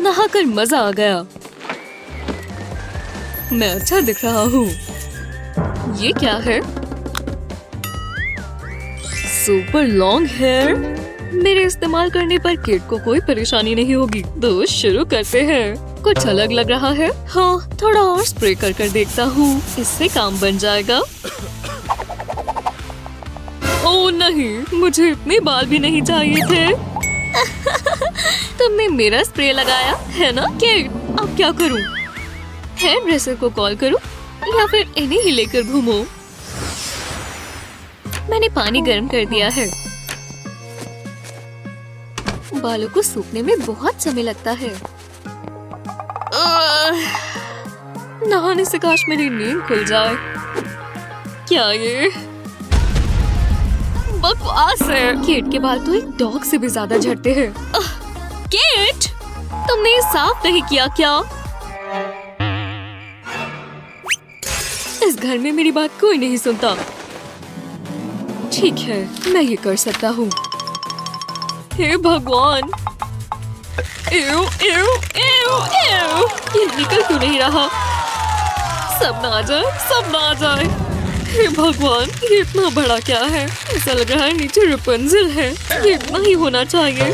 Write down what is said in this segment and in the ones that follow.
नहाकर मजा आ गया। मैं अच्छा दिख रहा हूँ। ये क्या है? Super long hair. मेरे इस्तेमाल करने पर किड को कोई परेशानी नहीं होगी। तो शुरू करते हैं। कुछ अलग लग रहा है। हाँ, थोड़ा और स्प्रे कर देखता हूँ। इससे काम बन जाएगा। ओह नहीं, मुझे इतने बाल भी नहीं चाहिए थे। तुमने मेरा स्प्रे लगाया है ना किड? अब क्या करूँ? हेयर ड्रेसर को कॉल करूँ या फिर इन्हें ही लेकर घूमो? मैंने पानी गर्म कर दिया है। बालों को सूखने में बहुत समय लगता है। नहाने से काश मेरी नींद खुल जाए। क्या ये बकवास है? केट के बाल तो एक डॉग से भी ज्यादा झड़ते हैं। केट, तुमने ये साफ नहीं किया क्या? इस घर में मेरी बात कोई नहीं सुनता। ठीक है, मैं ये कर सकता हूँ। हे भगवान! एव, एव, एव, एव। ये निकल क्यों नहीं रहा? सब ना आ जाए, सब ना आ जाए। हे भगवान, ये इतना बड़ा क्या है? ऐसा लग रहा है नीचे रेपुंज़ेल है। ये इतना ही होना चाहिए।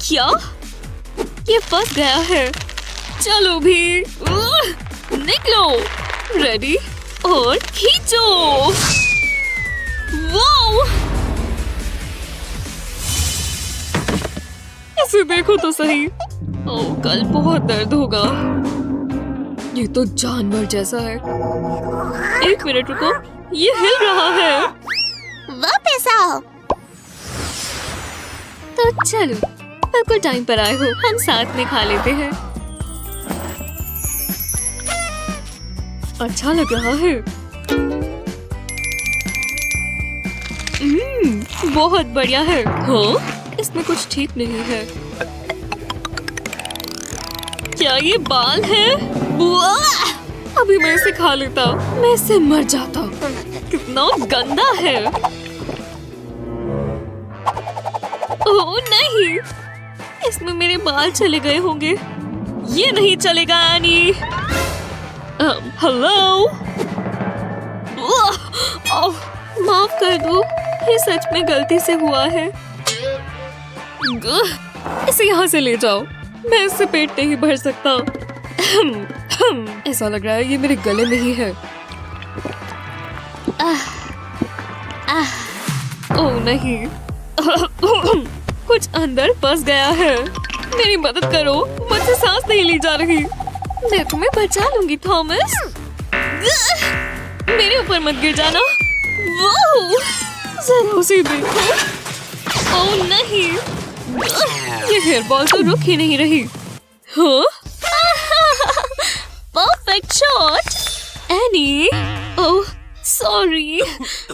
क्या? ये फंस गया है। चलो भी, निकलो। रेडी और खींचो। वाओ! इसे देखो तो सही। ओह, कल बहुत दर्द होगा। ये तो जानवर जैसा है। एक मिनट रुको, ये हिल रहा है। वापस आओ। तो चलो, बिल्कुल टाइम पर आए हो। हम साथ में खा लेते हैं। अच्छा लग रहा है। बहुत बढ़िया है। हाँ, इसमें कुछ ठीक नहीं है। क्या ये बाल है? अभी मैं इसे खा लेता, मैं इससे मर जाता। कितना गंदा है। ओह नहीं, इसमें मेरे बाल चले गए होंगे। ये नहीं चलेगा एनी। हेलो। माफ कर दो, ये सच में गलती से हुआ है। इसे यहाँ से ले जाओ। मैं इससे पेट नहीं भर सकता। ऐसा लग रहा है ये मेरे गले में ही है। ओह नहीं, कुछ अंदर फंस गया है। मेरी मदद करो, मुझसे सांस नहीं ली जा रही। मैं तुम्हें बचा लूंगी थॉमस। मेरे ऊपर मत गिर जाना। जरा उसे देखो। ओह नहीं, ये हेयर बॉल तो रुक ही नहीं रही। हाँ? Perfect shot any. Oh sorry,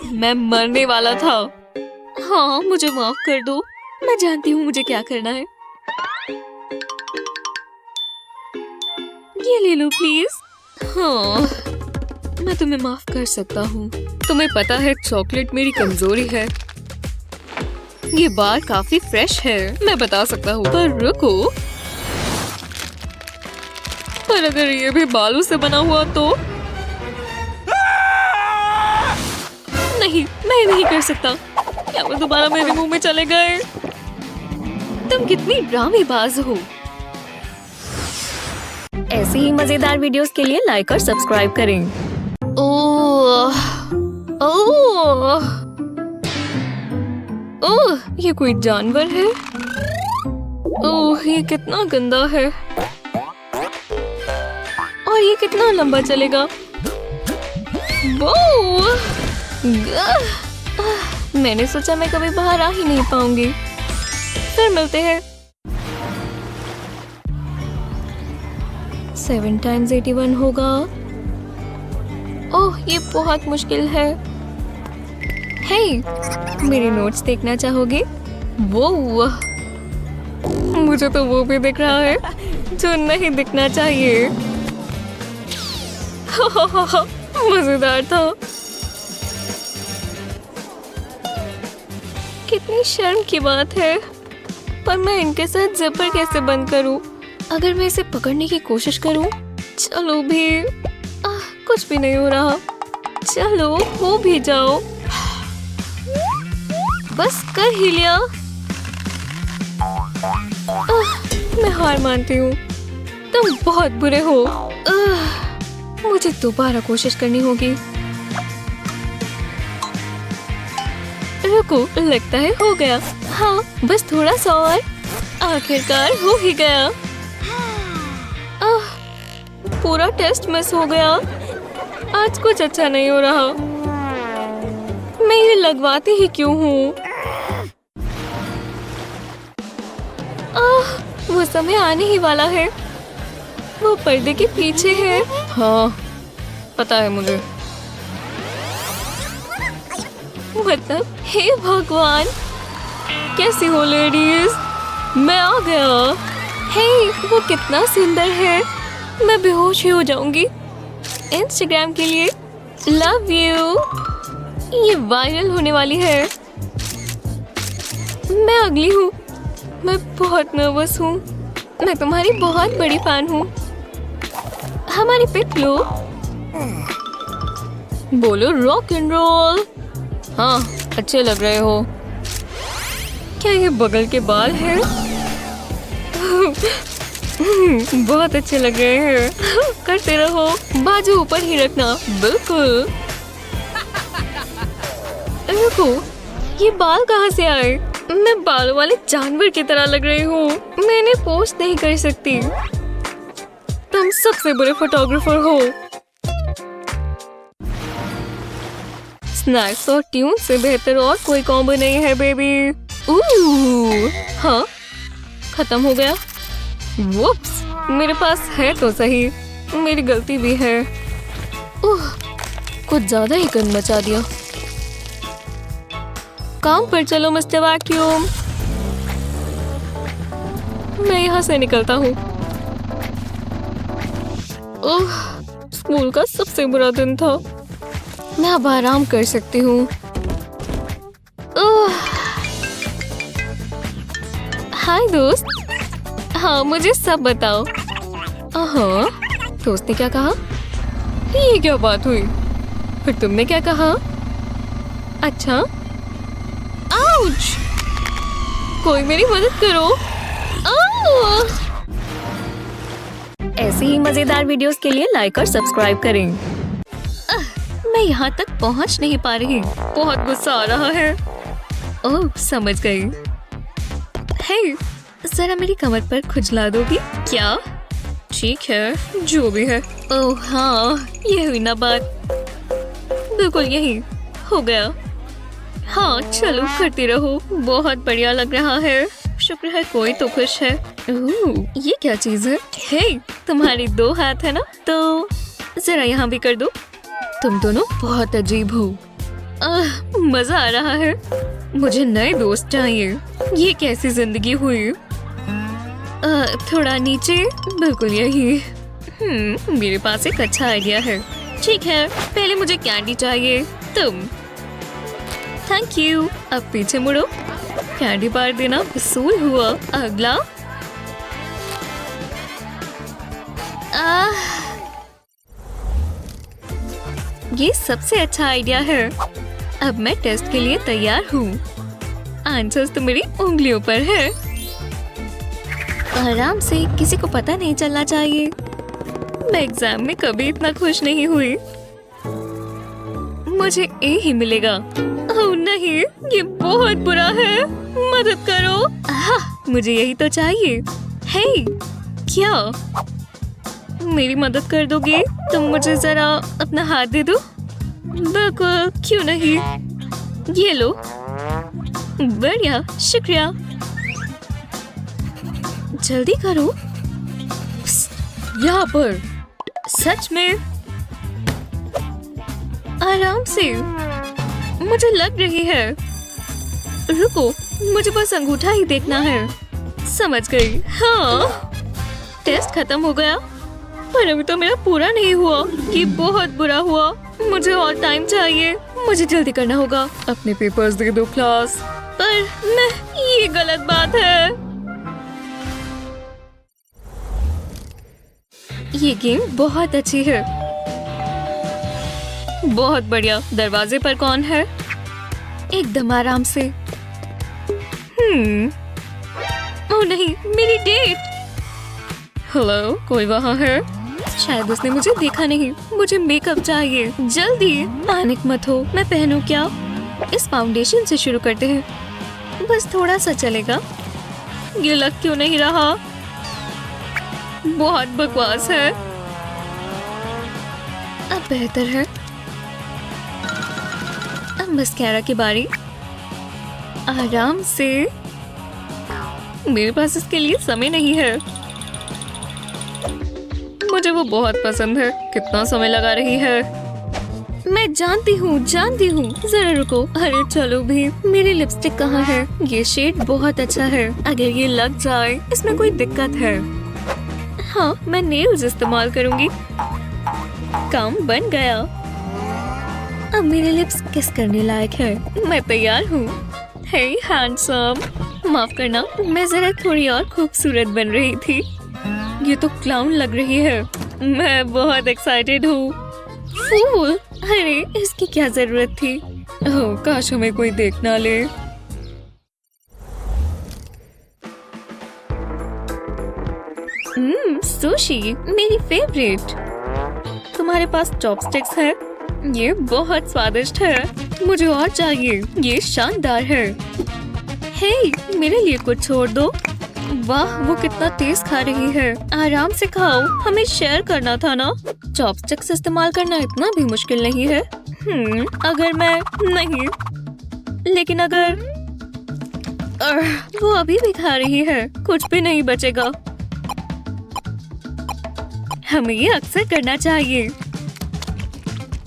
मैं मरने वाला था। हाँ, मुझे माफ कर दो। मैं जानती हूँ मुझे क्या करना है। ये ले लो प्लीज। हाँ, मैं तुम्हें माफ कर सकता हूँ। तुम्हें पता है चॉकलेट मेरी कमजोरी है। ये बाल काफी फ्रेश है, मैं बता सकता हूँ। पर रुको, पर अगर ये भी बालों से बना हुआ तो? नहीं, मैं नहीं कर सकता। क्या वो दोबारा मेरे मुंह में चले गए? तुम कितनी ड्रामेबाज हो। ऐसी ही मजेदार वीडियोस के लिए लाइक और सब्सक्राइब करें। ओह, ओह, ओह, ये कोई जानवर है? ओह, ये कितना गंदा है। और ये कितना लंबा चलेगा? वो मैंने सोचा मैं कभी बाहर आ ही नहीं पाऊंगी। फिर मिलते हैं। 7 times 81 होगा। ओह, ये बहुत मुश्किल है। हे, मेरे नोट्स देखना चाहोगे? वो मुझे तो वो भी दिख रहा है जो नहीं दिखना चाहिए। मजेदार था। कितनी शर्म की बात है। पर मैं इनके साथ जिपर कैसे बंद करूं? अगर मैं इसे पकड़ने की कोशिश करूं? चलो भी कुछ भी नहीं हो रहा। चलो हो भी जाओ। बस कर ही लिया। मैं हार मानती हूँ। तुम बहुत बुरे हो। मुझे दोबारा कोशिश करनी होगी। रुको, लगता है हो गया। हाँ, बस थोड़ा सा और। आखिरकार हो ही गया। पूरा टेस्ट मिस हो गया। आज कुछ अच्छा नहीं हो रहा। मैं ये लगवाती ही क्यों हूँ? वो समय आने ही वाला है। वो पर्दे के पीछे है। हाँ, पता है मुझे। मतलब, हे भगवान, कैसी हो लेडीज? मैं आ गया। हे, वो कितना सुंदर है। मैं बेहोश ही हो जाऊंगी। इंस्टाग्राम के लिए लव यू। ये वायरल होने वाली है। मैं अगली हूँ। मैं बहुत नर्वस हूँ। मैं तुम्हारी बहुत बड़ी फैन हूँ। हमारी पिक लो। बोलो रॉक एंड रोल। हाँ, अच्छे लग रहे हो। क्या ये बगल के बाल हैं? बहुत अच्छे लग रहे हैं। करते रहो। बाजू ऊपर ही रखना। बिल्कुल। रुको, ये बाल कहाँ से आए? मैं बालों वाले जानवर की तरह लग रही हूँ। मैं इन्हें पोस्ट नहीं कर सकती। तुम सबसे बुरे फोटोग्राफर हो। स्नैक्स और ट्यून से बेहतर और कोई कॉम्बो नहीं है बेबी। हाँ, खत्म हो गया। वुप्स, मेरे पास है तो सही। मेरी गलती भी है। कुछ ज्यादा ही गंद मचा दिया। काम पर चलो मिस्टर वैक्यूम। मैं यहाँ से निकलता हूँ। स्कूल का सबसे बुरा दिन था। मैं अब आराम कर सकती हूँ। हाय दोस्त। हाँ, मुझे सब बताओ। हाँ, दोस्त ने क्या कहा? ये क्या बात हुई? फिर तुमने क्या कहा? अच्छा। आउच! कोई मेरी मदद करो। ऐसी ही मजेदार वीडियोस के लिए लाइक और सब्सक्राइब करें। मैं यहाँ तक पहुँच नहीं पा रही। बहुत गुस्सा आ रहा है। ओह, समझ गई। हे, जरा मेरी कमर पर खुजला दोगी क्या? ठीक है, जो भी है। ओह हाँ, ये हुई ना बात। बिल्कुल यही हो गया। हाँ, चलो करती रहो। बहुत बढ़िया लग रहा है। शुक्र है कोई तो खुश है। ये क्या चीज है? हे, तुम्हारी 2 हाथ है ना, तो जरा यहाँ भी कर दो। तुम दोनों बहुत अजीब हो। मजा आ रहा है। मुझे नए दोस्त चाहिए। ये कैसी जिंदगी हुई? थोड़ा नीचे। बिल्कुल यही। मेरे पास एक अच्छा आइडिया है। ठीक है, पहले मुझे कैंडी चाहिए। तुम। Thank you. अब पीछे मुड़ो। कैंडी बार देना वसूल हुआ। अगला। ये सबसे अच्छा आइडिया है। अब मैं टेस्ट के लिए तैयार हूँ। आंसर्स तो मेरी उंगलियों पर है। आराम से, किसी को पता नहीं चलना चाहिए। मैं एग्जाम में कभी इतना खुश नहीं हुई। मुझे ए ही मिलेगा। ओह नहीं, ये बहुत बुरा है। मदद करो। मुझे यही तो चाहिए। हे, क्या? मेरी मदद कर दोगे? तुम मुझे जरा अपना हाथ दे दो। बिल्कुल, क्यों नहीं। ये लो। बढ़िया, शुक्रिया। जल्दी करो। यहाँ पर। सच में? आराम से। मुझे लग रही है। रुको, मुझे बस अंगूठा ही देखना है। समझ गई। हाँ, टेस्ट खत्म हो गया। पर अभी तो मेरा पूरा नहीं हुआ। ये बहुत बुरा हुआ। मुझे और टाइम चाहिए। मुझे जल्दी करना होगा। अपने पेपर्स दे दो क्लास। पर मैं, ये गलत बात है। ये गेम बहुत अच्छी है। बहुत बढ़िया। दरवाजे पर कौन है? एकदम आराम से। ओह नहीं, मेरी डेट। हेलो, कोई वहाँ है? शायद उसने मुझे देखा नहीं। मुझे मेकअप चाहिए, जल्दी। पैनिक मत हो, मैं पहनूं क्या? इस फाउंडेशन से शुरू करते हैं। बस थोड़ा सा चलेगा। ये लग क्यों नहीं रहा? बहुत बकवास है। अब बेहतर है। अब मस्कारा की बारी। आराम से। मेरे पास इसके लिए समय नहीं है। मुझे वो बहुत पसंद है। कितना समय लगा रही है। मैं जानती हूँ। जरा रुको। अरे चलो भी। मेरी लिपस्टिक कहाँ है? ये शेड बहुत अच्छा है। अगर ये लग जाए, इसमें कोई दिक्कत है? हाँ, मैं नेल्स इस्तेमाल करूँगी। काम बन गया। अब मेरे लिप्स किस करने लायक है। मैं तैयार हूँ। हे हैंडसम, माफ करना, मैं जरा थोड़ी और खूबसूरत बन रही थी। ये तो क्लाउन लग रही है। मैं बहुत एक्साइटेड हूँ। फूल, अरे इसकी क्या जरूरत थी? ओह, काश हमें कोई देख ना ले। सुशी, मेरी फेवरेट। तुम्हारे पास चॉपस्टिक्स है? ये बहुत स्वादिष्ट है। मुझे और चाहिए। ये शानदार है। हे, मेरे लिए कुछ छोड़ दो। वाह, वो कितना तेज खा रही है। आराम से खाओ, हमें शेयर करना था ना। चॉपस्टिक्स इस्तेमाल करना इतना भी मुश्किल नहीं है। अगर मैं नहीं, लेकिन अगर वो अभी भी खा रही है, कुछ भी नहीं बचेगा। हमें ये अक्सर करना चाहिए।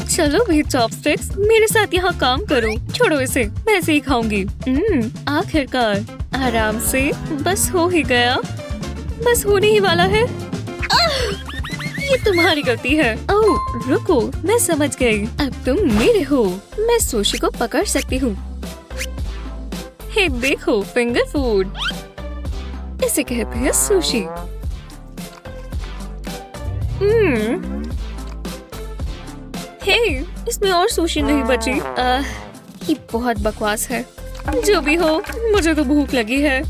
चलो भी चॉपस्टिक्स, मेरे साथ यहाँ काम करो। छोड़ो इसे, मैं ऐसे ही खाऊंगी। आखिरकार। आराम से। बस हो ही गया। बस होने ही वाला है। ये तुम्हारी गलती है। ओह रुको, मैं समझ गई। अब तुम मेरे हो। मैं सुशी को पकड़ सकती हूँ। हे देखो, फिंगर फूड। इसे कहते हैं सुशी। हे, इसमें और सुशी नहीं बची। ये बहुत बकवास है। जो भी हो, मुझे तो भूख लगी है।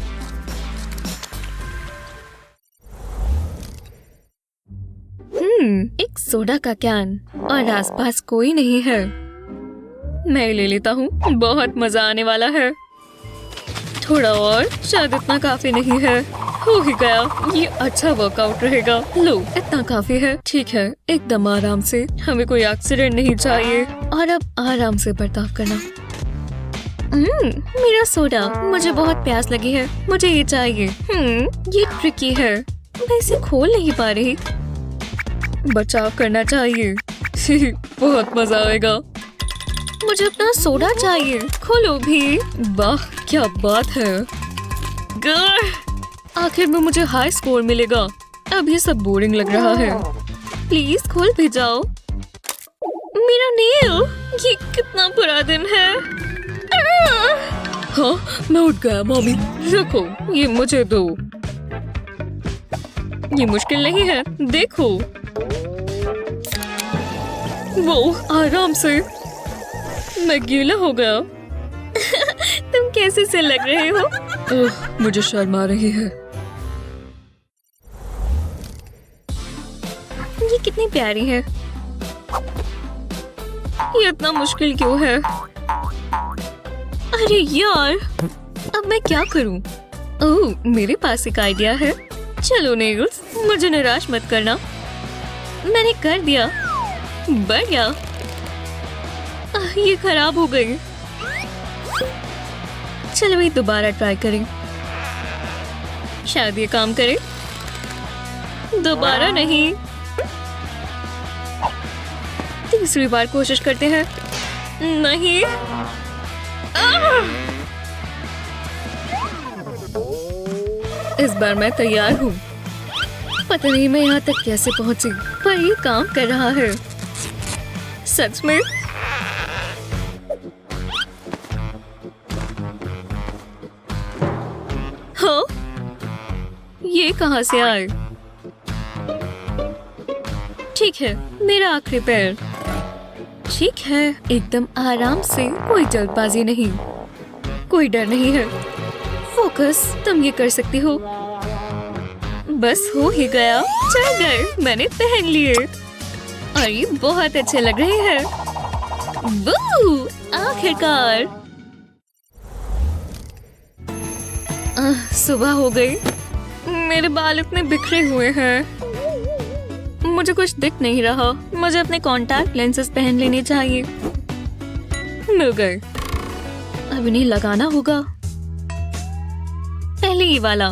एक सोडा का कैन और आसपास कोई नहीं है। मैं ले लेता हूँ। बहुत मजा आने वाला है। थोड़ा और, शायद इतना काफी नहीं है। हो ही गया। ये अच्छा वर्कआउट रहेगा। लो, इतना काफी है। ठीक है, एकदम आराम से। हमें कोई एक्सीडेंट नहीं चाहिए। और अब आराम से बर्ताव करना। मेरा सोडा। मुझे बहुत प्यास लगी है। मुझे ये चाहिए। ये ट्रिकी है। मैं इसे खोल नहीं पा रही। बचाव करना चाहिए। बहुत मजा आएगा। मुझे अपना सोडा चाहिए। खोलो भी। वाह, क्या बात है। आखिर में मुझे हाई स्कोर मिलेगा। अब ये सब बोरिंग लग रहा है। प्लीज खोल भी जाओ। मेरा नेल। ये कितना बुरा दिन है। हाँ, मैं उठ गया। मम्मी रखो, ये मुझे दो। ये मुश्किल नहीं है। देखो। वो आराम से। मैं गीला हो गया। तुम कैसे से लग रहे हो? मुझे शर्म आ रही है। ये कितनी प्यारी है। ये इतना मुश्किल क्यों है? अरे यार, अब मैं क्या करूं? ओह, मेरे पास एक आइडिया है। चलो नेल्स, मुझे निराश मत करना। मैंने कर दिया। बढ़िया। ये खराब हो गई। चलो भाई, दोबारा ट्राई करें। शायद ये काम करे। दोबारा नहीं। तीसरी बार कोशिश करते हैं। नहीं। इस बार मैं तैयार हूँ। पता नहीं मैं यहाँ तक कैसे पहुँची, पर ये काम कर रहा है। सच में। हाँ, ये कहाँ से आए? ठीक है, मेरा आखिरी पैर। ठीक है, एकदम आराम से, कोई जल्दबाजी नहीं, कोई डर नहीं है। फोकस, तुम ये कर सकती हो। बस हो ही गया, चल गए, मैंने पहन लिए और ये बहुत अच्छे लग रहे हैं। बू, आखिरकार। सुबह हो गई, मेरे बाल इतने बिखरे हुए हैं, मुझे कुछ दिख नहीं रहा। मुझे अपने कॉन्टैक्ट लेंसेज पहन लेने चाहिए। मिल गए, अब इन्हें लगाना होगा। पहले ये वाला।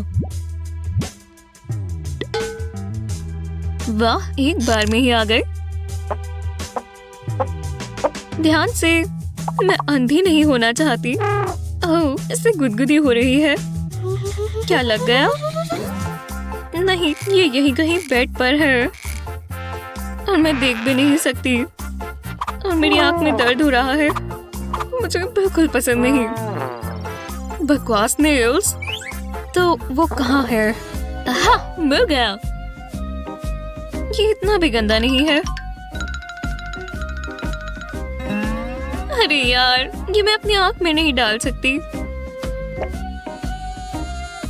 वाह, एक बार में ही आ गए। ध्यान से, मैं अंधी नहीं होना चाहती। ओह, इससे गुदगुदी हो रही है। क्या लग गया? नहीं, ये यहीं कहीं बेड पर है और मैं देख भी नहीं सकती और मेरी आंख में दर्द हो रहा है। मुझे बिल्कुल पसंद नहीं। बकवास नेल्स। तो वो कहाँ है? हाँ, मिल गया। ये इतना भी गंदा नहीं है। अरे यार, ये मैं अपनी आंख में नहीं डाल सकती।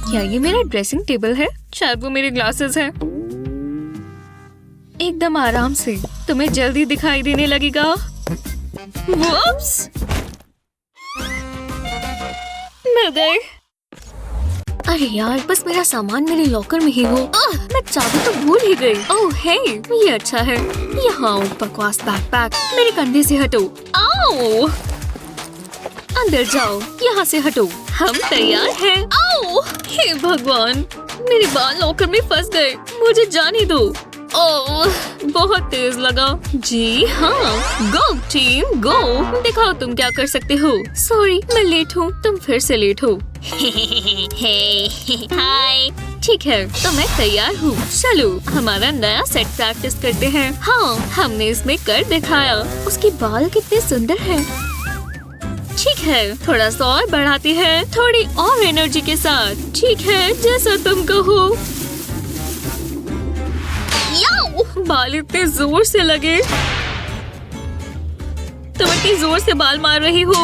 क्या ये मेरा ड्रेसिंग टेबल है? शायद वो मेरे ग्लासेस हैं। एकदम आराम से, तुम्हें जल्दी दिखाई देने लगेगा। वुप्स! मिल गए। अरे यार, बस मेरा सामान मेरे लॉकर में ही हो। मैं चाबी तो भूल ही गई। ओह हे, ये अच्छा है। यहाँ आओ, बकवास बैकपैक, मेरे कंधे से हटो। आओ, अंदर जाओ, यहाँ से हटो। हम तैयार हैं। आओ, हे भगवान, मेरे बाल लॉकर में फंस गए। मुझे जाने दो। ओह, बहुत तेज लगा। जी हाँ, गो टीम गो, दिखाओ तुम क्या कर सकते हो। सॉरी, मैं लेट हूँ, तुम फिर से लेट हो। हाय, ठीक है, तो मैं तैयार हूँ। चलो, हमारा नया सेट प्रैक्टिस करते हैं। हाँ, हमने इसमें कर दिखाया। उसके बाल कितने सुंदर हैं। ठीक है, थोड़ा सा और बढ़ाती है, थोड़ी और एनर्जी के साथ। ठीक है, जैसा तुम कहो। बाल इतने जोर से लगे। तुम इतनी जोर से बाल मार रही हो।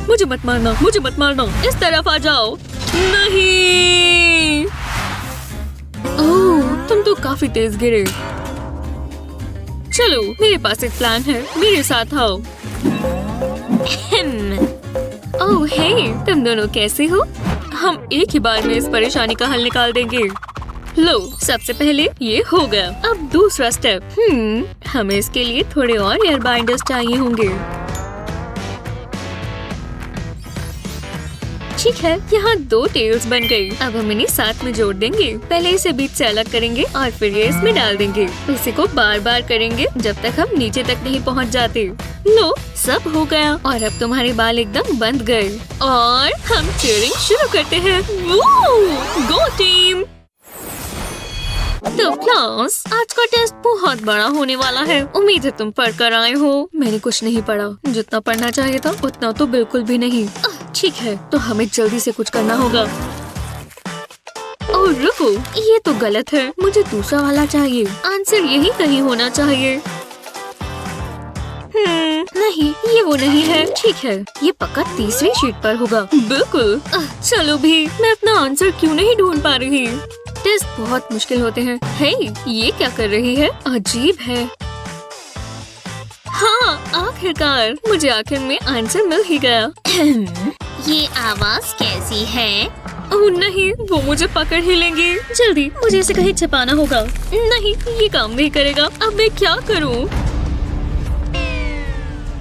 मुझे मत मारना, मुझे मत मारना। इस तरफ आ जाओ। नहीं। ओह, तुम तो काफी तेज गिरे। चलो, मेरे पास एक प्लान है, मेरे साथ आओ। ओह हे, तुम दोनों कैसे हो? हम एक ही बार में इस परेशानी का हल निकाल देंगे। लो, सबसे पहले ये हो गया। अब दूसरा स्टेप। हमें इसके लिए थोड़े और एयर बाइंडर्स चाहिए होंगे। ठीक है, यहाँ 2 टेल्स बन गई। अब हम इन्हें साथ में जोड़ देंगे। पहले इसे बीच से अलग करेंगे और फिर ये इसमें डाल देंगे। इसी को बार बार करेंगे जब तक हम नीचे तक नहीं पहुँच जाते। लो, सब हो गया और अब तुम्हारे बाल एकदम बंध गए और हम चीयरिंग शुरू करते हैं। गो टीम! तो क्लास, आज का टेस्ट बहुत बड़ा होने वाला है। उम्मीद है तुम पढ़ कर आए हो। मैंने कुछ नहीं पढ़ा, जितना पढ़ना चाहिए था उतना तो बिल्कुल भी नहीं। ठीक है, तो हमें जल्दी से कुछ करना होगा। ओह रुको, ये तो गलत है। मुझे दूसरा वाला चाहिए। आंसर यही कहीं होना चाहिए। नहीं, ये वो नहीं है। ठीक है, ये पक्का तीसरी शीट पर होगा। बिल्कुल। चलो भी, मैं अपना आंसर क्यों नहीं ढूंढ पा रही। टेस्ट बहुत मुश्किल होते हैं। हे, ये क्या कर रही है? अजीब है। हाँ, आखिरकार मुझे आखिर में आंसर मिल ही गया। ये आवाज कैसी है? ओह नहीं, वो मुझे पकड़ ही लेंगे। जल्दी, मुझे इसे कहीं छिपाना होगा। नहीं, ये काम नहीं करेगा। अब मैं क्या करूँ?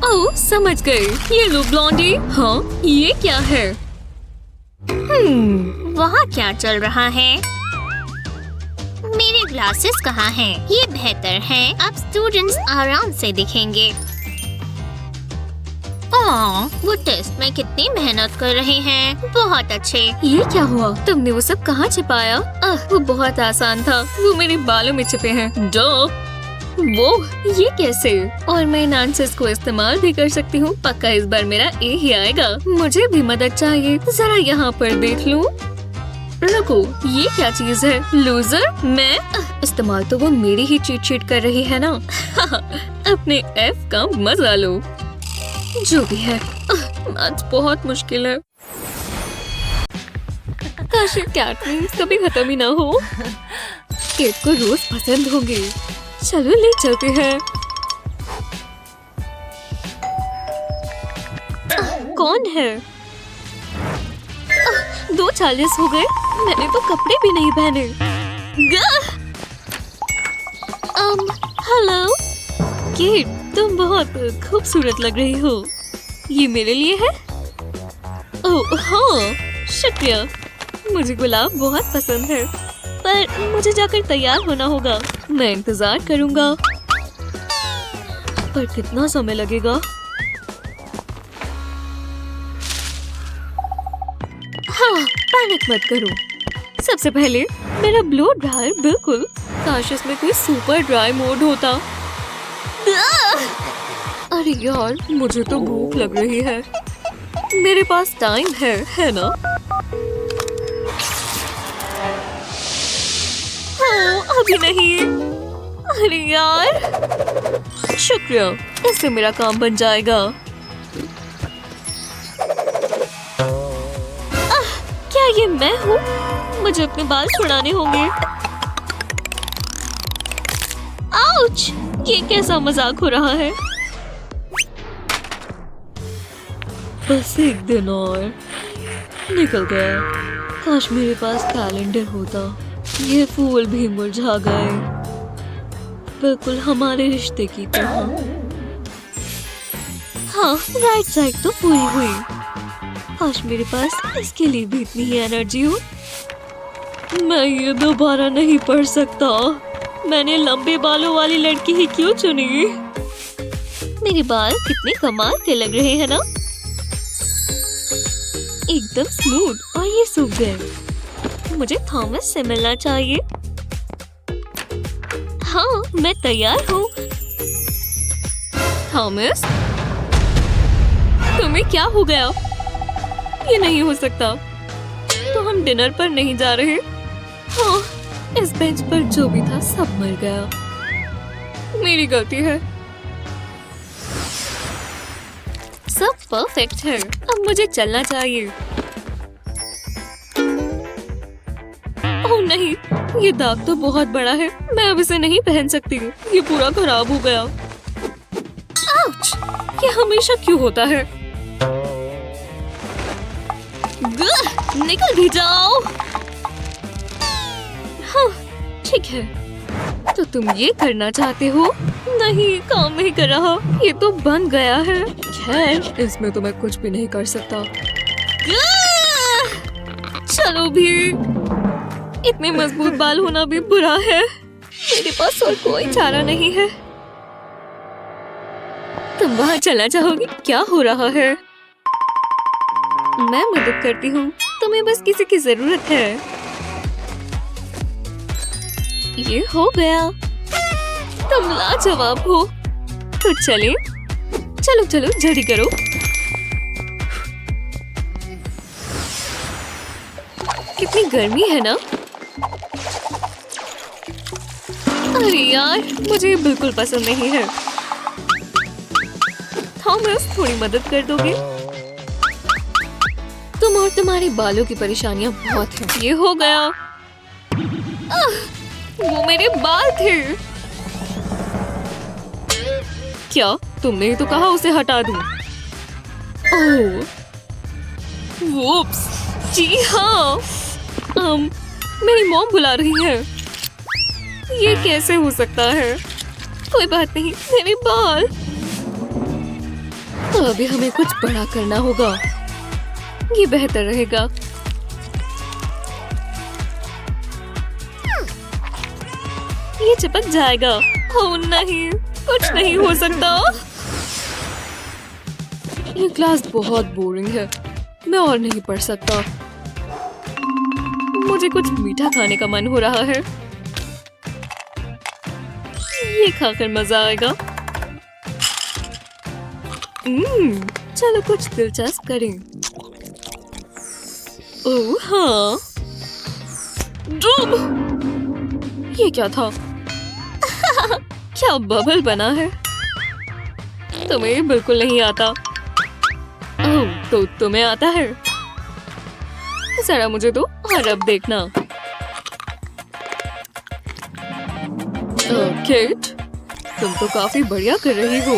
ओह, समझ गए। ये लो ब्लॉन्डी। हाँ, ये क्या है? वहाँ क्या चल रहा है? मेरे ग्लासेस कहाँ हैं? ये बेहतर है। अब स्टूडेंट्स आराम से दिखेंगे। वो टेस्ट में कितनी मेहनत कर रहे हैं। बहुत अच्छे। ये क्या हुआ? तुमने वो सब कहाँ छिपाया? वो बहुत आसान था। वो मेरे बालों में छिपे हैं। वो ये कैसे? और मैं इन आंसर्स को इस्तेमाल भी कर सकती हूँ। पक्का इस बार मेरा ए ही आएगा। मुझे भी मदद चाहिए। जरा यहाँ पर देख लूँ। रुको, ये क्या चीज है? लूजर? मैं इस्तेमाल तो वो मेरी ही चीट शीट कर रही है ना। अपने एफ का मजा लो। जो भी है, आज बहुत मुश्किल है। काश ये कैटनीस कभी खत्म ही ना हो। केट को रोज पसंद होंगे। चलो ले चलते हैं। कौन है? 2:40 हो गए, मैंने तो कपड़े भी नहीं पहने। हेलो केट, तुम बहुत खूबसूरत लग रही हो। ये मेरे लिए है? ओह हाँ, शुक्रिया। मुझे गुलाब बहुत पसंद है, पर मुझे जाकर तैयार होना होगा। मैं इंतजार करूंगा। पर कितना समय लगेगा? हाँ, पैनिक मत करो। सबसे पहले मेरा ब्लो ड्रायर, बिल्कुल। काश इसमें कोई सुपर ड्राई मोड होता। अरे यार, मुझे तो भूख लग रही है। मेरे पास टाइम है ना? हाँ, अभी नहीं। अरे यार, शुक्रिया, इससे मेरा काम बन जाएगा। क्या ये मैं हूँ? मुझे अपने बाल छुड़ाने होंगे। आउच! ये कैसा मजाक हो रहा है? बस एक दिन और निकल गया। काश मेरे पास कैलेंडर होता। ये फूल भी मुरझा गए, बिल्कुल हमारे रिश्ते की तरह। हाँ, राइट साइड तो पूरी हुई। काश मेरे पास इसके लिए भी इतनी ही एनर्जी हो। मैं ये दोबारा नहीं पढ़ सकता। मैंने लंबे बालों वाली लड़की ही क्यों चुनी? मेरे बाल कितने कमाल के लग रहे हैं ना? एकदम स्मूथ, और ये सूख गए। मुझे थॉमस से मिलना चाहिए। हाँ, मैं तैयार हूँ। थॉमस, तुम्हें क्या हो गया? ये नहीं हो सकता। तो हम डिनर पर नहीं जा रहे? हाँ, इस बेंच पर जो भी था सब मर गया। मेरी गलती है। सब परफेक्ट है। अब मुझे चलना चाहिए। ओह नहीं, ये दाग तो बहुत बड़ा है। मैं अब इसे नहीं पहन सकती। ये पूरा खराब हो गया। आउच! ये हमेशा क्यों होता है? निकल भी जाओ। हाँ, ठीक है। तो तुम ये करना चाहते हो? नहीं, काम नहीं कर रहा। ये तो बन गया है। खैर, इसमें तो मैं कुछ भी नहीं कर सकता। चलो भी। इतने मजबूत बाल होना भी बुरा है। मेरे पास और कोई चारा नहीं है। तुम वहाँ चलना चाहोगी? क्या हो रहा है? मैं मदद करती हूँ। तुम्हें बस किसी की जरूरत है। ये हो गया। तुम लाजवाब हो। तो चले। चलो चलो, जल्दी करो। कितनी गर्मी है ना? अरे यार, मुझे बिल्कुल पसंद नहीं है। थॉमस, थोड़ी मदद कर दोगे? तुम और तुम्हारे बालों की परेशानियां बहुत हैं। ये हो गया। वो मेरे बाल थे। क्या तुमने ही तो कहा उसे हटा दूं? ओह, वुप्स। जी हाँ। मेरी मॉम बुला रही है। ये कैसे हो सकता है? कोई बात नहीं, मेरे बाल। तो अभी हमें कुछ बड़ा करना होगा। ये बेहतर रहेगा। ये चिपक जाएगा। ओह नहीं, कुछ नहीं हो सकता। ये क्लास बहुत बोरिंग है। मैं और नहीं पढ़ सकता। मुझे कुछ मीठा खाने का मन हो रहा है। ये खाकर मजा आएगा। चलो कुछ दिलचस्प करें। ओह हाँ, ये क्या था? क्या बबल बना है? तुम्हें बिल्कुल नहीं आता। ओह, तो तुम्हें आता है? जरा मुझे दो और अब देखना। किट, तुम तो काफी बढ़िया कर रही हो।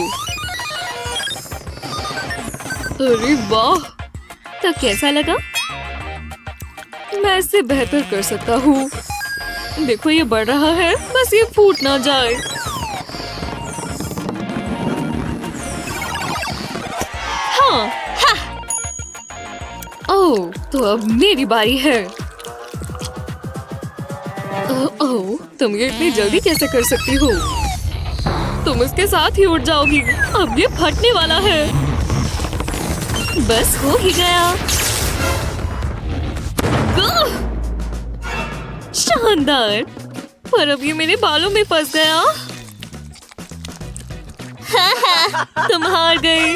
अरे वाह, तो कैसा लगा? मैं इससे बेहतर कर सकता हूँ। देखो ये बढ़ रहा है, बस ये फूट ना जाए। हाँ, हा। ओह, तो अब मेरी बारी है। ओह, तुम ये इतनी जल्दी कैसे कर सकती हो? तुम इसके साथ ही उड़ जाओगी। अब ये फटने वाला है। बस हो ही गया। शानदार। पर अब ये मेरे बालों में फंस गया। तुम हार गई।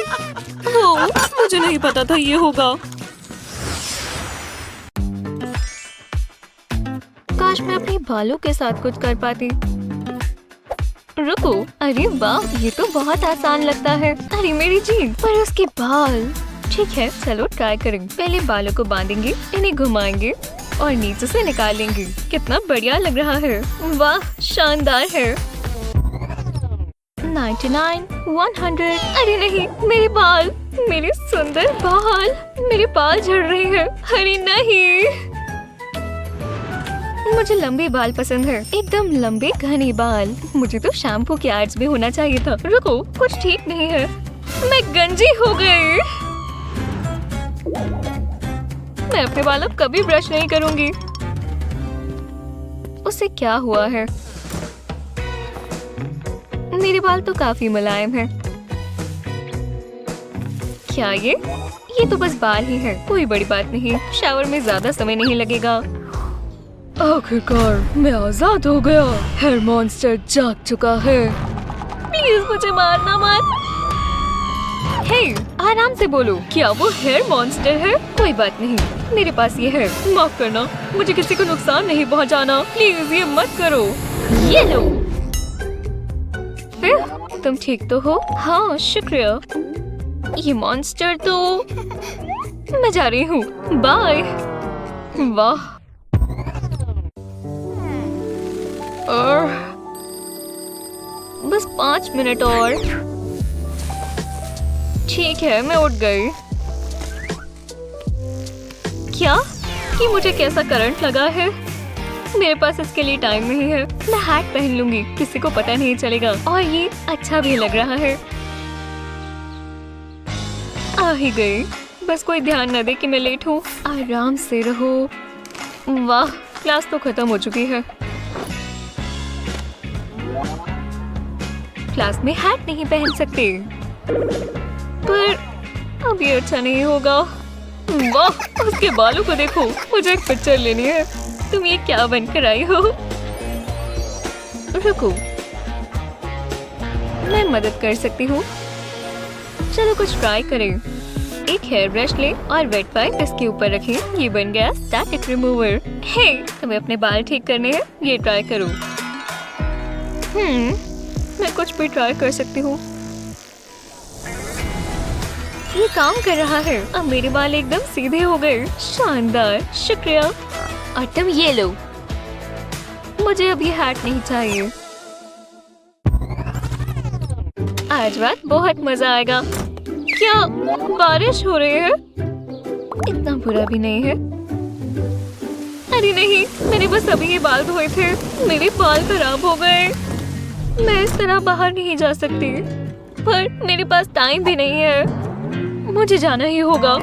ओह, मुझे नहीं पता था ये होगा। काश मैं अपने बालों के साथ कुछ कर पाती। रुको, अरे वाह, ये तो बहुत आसान लगता है। अरे मेरी जीभ, पर उसके बाल। ठीक है, चलो ट्राई करेंगे। पहले बालों को बांधेंगे, इन्हें घुमाएंगे और नीचे से निकालेंगे। कितना बढ़िया लग रहा है। वाह, शानदार है। 99, 100। अरे नहीं, मेरे बाल, मेरे सुंदर बाल, मेरे बाल झड़ रहे हैं। अरे नहीं, मुझे लंबे बाल पसंद है, एकदम लंबे घने बाल। मुझे तो शैम्पू के एड्स भी होना चाहिए था। रुको, कुछ ठीक नहीं है। मैं गंजी हो गई। मैं अपने बाल अब कभी ब्रश नहीं करूंगी। उससे क्या हुआ है? मेरे बाल तो काफी मुलायम हैं। क्या ये तो बस बाल ही है, कोई बड़ी बात नहीं। शावर में ज्यादा समय नहीं लगेगा। आखिरकार मैं आजाद हो गया। हेयर मॉन्स्टर जाग चुका है। प्लीज मुझे मारना मत। हे, आराम से बोलो। क्या वो हेयर मॉन्स्टर है? कोई बात नहीं, मेरे पास ये है। माफ करना, मुझे किसी को नुकसान नहीं पहुंचाना। प्लीज ये मत करो। ये लो। तुम ठीक तो हो? हाँ, शुक्रिया। ये मॉन्स्टर तो मैं जा रही हूँ। बाय। वाह, और बस 5 मिनट और। ठीक है, मैं उठ गई। क्या? कि मुझे कैसा करंट लगा है? मेरे पास इसके लिए टाइम नहीं है। मैं हैट पहन लूंगी, किसी को पता नहीं चलेगा और ये अच्छा भी लग रहा है। आ ही गई। बस कोई ध्यान न दे कि मैं लेट हूँ। आराम से रहो। वाह, क्लास तो खत्म हो चुकी है। क्लास में हैट नहीं पहन सकते, पर अब ये अच्छा नहीं होगा। वाह, उसके बालों को देखो। मुझे एक पिक्चर लेनी है। तुम ये क्या बनकर आई हो? रुको, मैं मदद कर सकती हूँ। चलो कुछ ट्राई करें। एक हेयर ब्रश ले और वेट वाइप इसके ऊपर रखें। ये बन गया स्टैटिक रिमूवर। हे, तुम्हें अपने बाल ठीक करने हैं? ये ट्राई करो। मैं कुछ भी ट्राई कर सकती हूँ। ये काम कर रहा है। अब मेरे बाल एकदम सीधे हो गए। शानदार, शुक्रिया। और तुम ये लो। मुझे अभी हैट नहीं चाहिए। आज रात बहुत मजा आएगा। क्या बारिश हो रही है? इतना बुरा भी नहीं है। अरे नहीं, मैंने बस अभी ये बाल धोए थे। मेरे बाल खराब हो गए। मैं इस तरह बाहर नहीं जा सकती, पर मेरे पास टाइम भी नहीं है। मुझे जाना ही होगा।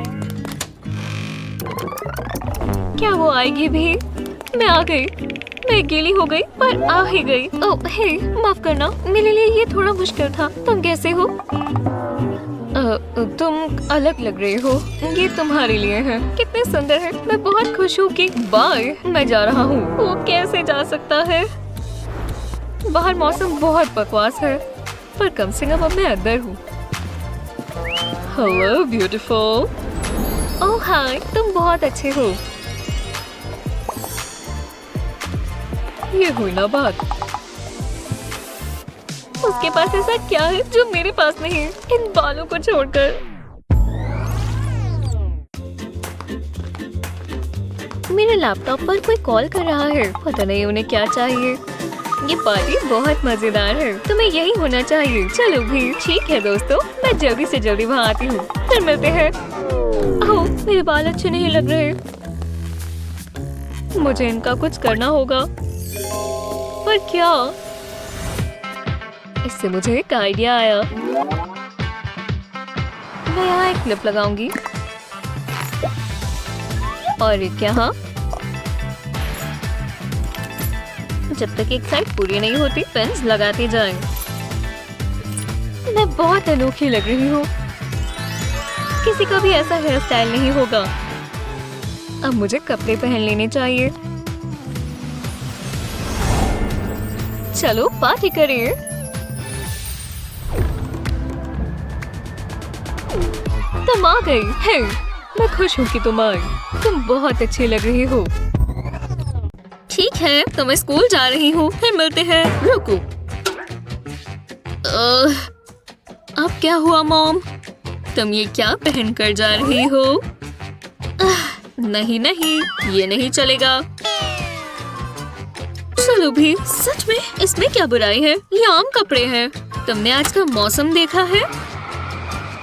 क्या वो आएगी भी? मैं आ गई। मैं गीली हो गई, पर आ ही गई। ओह हे, माफ करना, मेरे लिए ये थोड़ा मुश्किल था। तुम कैसे हो? तुम अलग लग रही हो। ये तुम्हारे लिए है। कितने सुंदर है। मैं बहुत खुश हूँ कि बाय, मैं जा रहा हूँ। वो कैसे जा सकता है? बाहर मौसम बहुत बकवास है, पर कम से कम अब मैं अंदर हूँ। Hello beautiful. ओह हाय, तुम बहुत अच्छे हो। ये हुई ना बात। उसके पास ऐसा क्या है जो मेरे पास नहीं है, इन बालों को छोड़कर। मेरे लैपटॉप पर कोई कॉल कर रहा है, पता नहीं उन्हें क्या चाहिए। ये पार्टी बहुत मजेदार है, तुम्हें यही होना चाहिए। चलो भी, ठीक है दोस्तों, मैं जल्दी से जल्दी वहाँ आती हूँ, फिर मिलते हैं। ओह, मेरे बाल अच्छे नहीं लग रहे, मुझे इनका कुछ करना होगा। पर क्या? इससे मुझे एक आइडिया आया। मैं यहाँ एक क्लिप लगाऊंगी और एक यहाँ। जब तक एक साइड पूरी नहीं होती, पेन्स लगाते जाएं। मैं बहुत अनोखी लग रही हूँ, किसी का भी ऐसा हेयर स्टाइल नहीं होगा। अब मुझे कपड़े पहन लेने चाहिए। चलो पार्टी करें। तुम आ गई। हे, मैं खुश हूँ कि तुम आई। तुम बहुत अच्छी लग रही हो। ठीक है, तो मैं स्कूल जा रही हूँ, फिर मिलते हैं। रुको, अब क्या हुआ मॉम? तुम ये क्या पहन कर जा रही हो? नहीं नहीं, ये नहीं चलेगा। चलो भी, सच में इसमें क्या बुराई है? ये आम कपड़े हैं। तुमने आज का मौसम देखा है?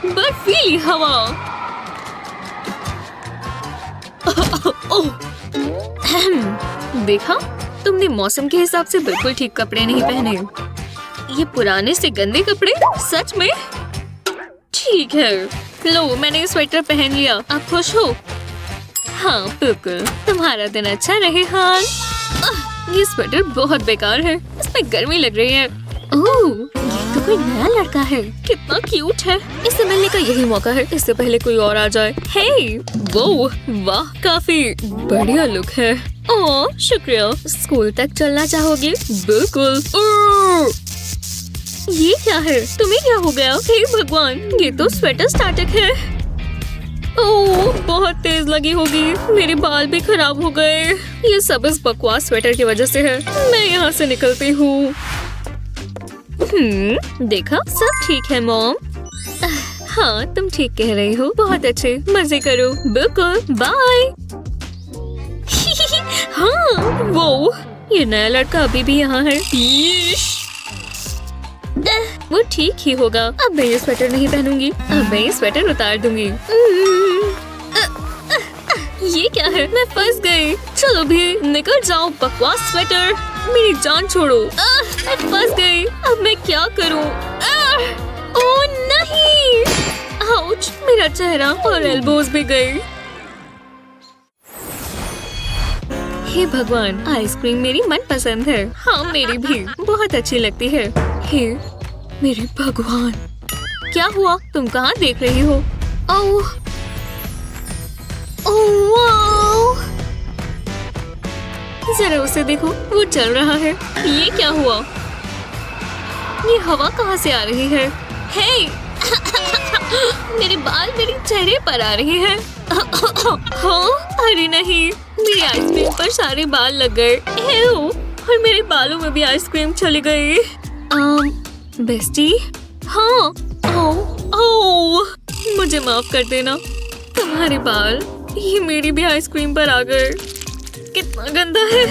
बर्फीली हवा। देखा, तुमने मौसम के हिसाब से बिल्कुल ठीक कपड़े नहीं पहने। ये पुराने से गंदे कपड़े, सच में? ठीक है, लो मैंने स्वेटर पहन लिया। आप खुश हो? हाँ बिल्कुल। तुम्हारा दिन अच्छा रहे हाल। ये स्वेटर बहुत बेकार है, इसमें गर्मी लग रही है। ओह, ये तो कोई नया लड़का है, कितना क्यूट है। इससे मिलने का यही मौका है, इससे पहले कोई और आ जाए। हे, वो वाह, काफी बढ़िया लुक है। ओह शुक्रिया। स्कूल तक चलना चाहोगे? बिल्कुल। ये क्या है? तुम्हें क्या हो गया? हे भगवान, ये तो स्वेटर स्टैटिक है। ओह, बहुत तेज लगी होगी। मेरे बाल भी खराब हो गए। ये सब इस बकवास स्वेटर की वजह से है। मैं यहाँ से निकलती हूँ। देखा, सब ठीक है मॉम। हाँ, तुम ठीक कह रही हो। बहुत अच्छे, मजे करो। बिल्कुल, बाय। हाँ, वो ये नया लड़का अभी भी यहाँ है। वो ठीक ही होगा। अब मैं ये स्वेटर नहीं पहनूंगी। अब मैं ये स्वेटर उतार दूंगी। ये क्या है? मैं फंस गई। चलो भी, निकल जाओ बकवास स्वेटर। मेरी जान छोड़ो। मैं फंस गई। अब मैं क्या करूं? ओह नहीं! आउच, मेरा चेहरा और एल्बोज भी गए। हे भगवान, आइसक्रीम मेरी मनपसंद है। हाँ, मेरी भी बहुत अच्छी लगती है। हे मेरे भगवान, क्या हुआ? तुम कहाँ देख रही हो? ओह, ओह वाह! जरा उसे देखो, वो चल रहा है। ये क्या हुआ? ये हवा कहाँ से आ रही है? हे! मेरे बाल मेरे चेहरे पर आ रहे हैं। हाँ? अरे नहीं, मेरी आइसक्रीम पर सारे बाल लग गए। और मेरे बालों में भी आइसक्रीम चली गई। बेस्टी? हाँ। ओह, मुझे माफ कर देना। तुम्हारे बाल, ये मेरी भी आइसक्रीम पर आ गए। कितना गंदा है।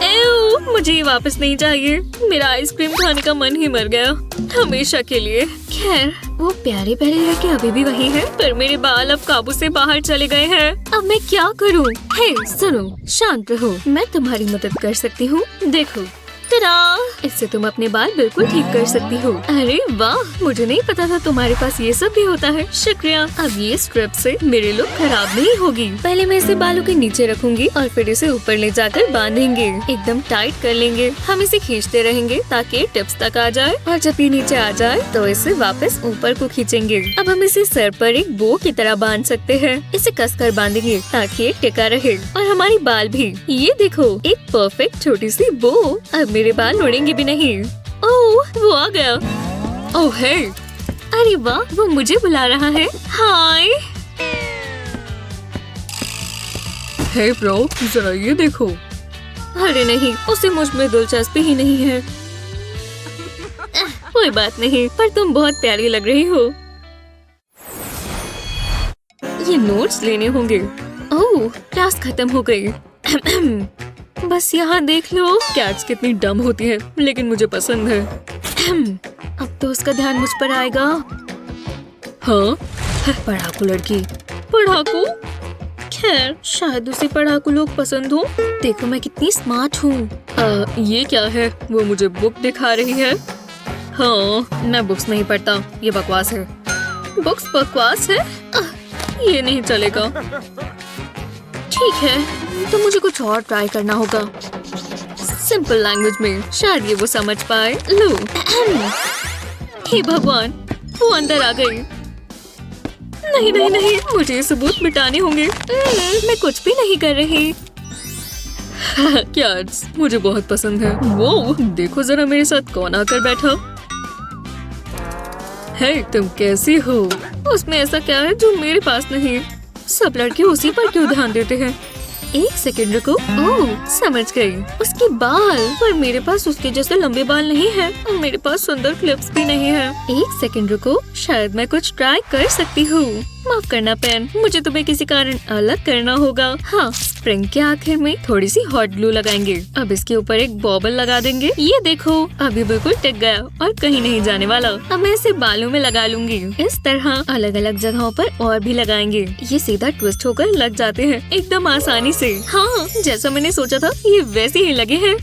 एव, मुझे ये वापस नहीं चाहिए। मेरा आइसक्रीम खाने का मन ही मर गया, हमेशा के लिए। खैर, वो प्यारे प्यारे लड़के अभी भी वही हैं, पर मेरे बाल अब काबू से बाहर चले गए हैं। अब मैं क्या करूं? हे, सुनो, शांत रहो, मैं तुम्हारी मदद कर सकती हूँ। देखो, तड़ा! इससे तुम अपने बाल बिल्कुल ठीक कर सकती हो। अरे वाह, मुझे नहीं पता था तुम्हारे पास ये सब भी होता है। शुक्रिया। अब ये स्ट्रिप से मेरी लुक खराब नहीं होगी। पहले मैं इसे बालों के नीचे रखूंगी और फिर इसे ऊपर ले जाकर बांधेंगे। एकदम टाइट कर लेंगे। हम इसे खींचते रहेंगे ताकि टिप्स तक आ जाए, और जब ये नीचे आ जाए तो इसे वापस ऊपर को खींचेंगे। अब हम इसे सर पर एक बो की तरह बांध सकते हैं। इसे कसकर बांधेंगे ताकि ये टिका रहे, और हमारी बाल भी। ये देखो, एक परफेक्ट छोटी सी बो। अब मेरे बाल उड़ेंगे भी नहीं। ओह, वो आ गया। ओह हे, अरे वाह, वो मुझे बुला रहा है। हाय। हे ब्रो, जरा ये देखो। अरे नहीं, उसे मुझ में दिलचस्पी ही नहीं है। कोई बात नहीं, पर तुम बहुत प्यारी लग रही हो। ये नोट्स लेने होंगे। ओह, क्लास खत्म हो गई। बस यहाँ देख लो, कैट्स कितनी डम होती है, लेकिन मुझे पसंद है। अब तो उसका ध्यान मुझ पर आएगा। हाँ, पढ़ाकू लड़की। पढ़ाकू? खैर, शायद उसे पढ़ाकू लोग पसंद हो। देखो मैं कितनी स्मार्ट हूँ। ये क्या है? वो मुझे बुक दिखा रही है। हाँ, मैं बुक्स नहीं पढ़ता, ये बकवास है। बुक्स बकवास है? ये नहीं चलेगा। ठीक है, तो मुझे कुछ और ट्राई करना होगा। सिंपल लैंग्वेज में, शायद ये वो समझ पाए। लो। हे भगवान, वो अंदर आ गई। नहीं नहीं नहीं, मुझे ये सबूत मिटाने होंगे। मैं कुछ भी नहीं कर रही। कैट्स मुझे बहुत पसंद है। वो देखो जरा मेरे साथ कौन आकर बैठा। हे, तुम कैसी हो? उसमें ऐसा क्या है जो मेरे पास नहीं? सब लड़के उसी पर क्यों ध्यान देते हैं? एक सेकंड रुको। ओह, समझ गई। उसके बाल, पर मेरे पास उसके जैसे लंबे बाल नहीं है और मेरे पास सुंदर क्लिप्स भी नहीं है। एक सेकंड रुको, शायद मैं कुछ ट्राई कर सकती हूँ। माफ करना पेन, मुझे तुम्हें किसी कारण अलग करना होगा। हाँ, स्प्रिंग के आखिर में थोड़ी सी हॉट ग्लू लगाएंगे। अब इसके ऊपर एक बॉबल लगा देंगे। ये देखो, अभी बिल्कुल टिक गया और कहीं नहीं जाने वाला। अब मैं इसे बालों में लगा लूंगी। इस तरह अलग अलग जगहों पर और भी लगाएंगे। ये सीधा ट्विस्ट होकर लग जाते हैं एकदम आसानी से। हाँ, जैसा मैंने सोचा था, ये वैसे ही लगे हैं।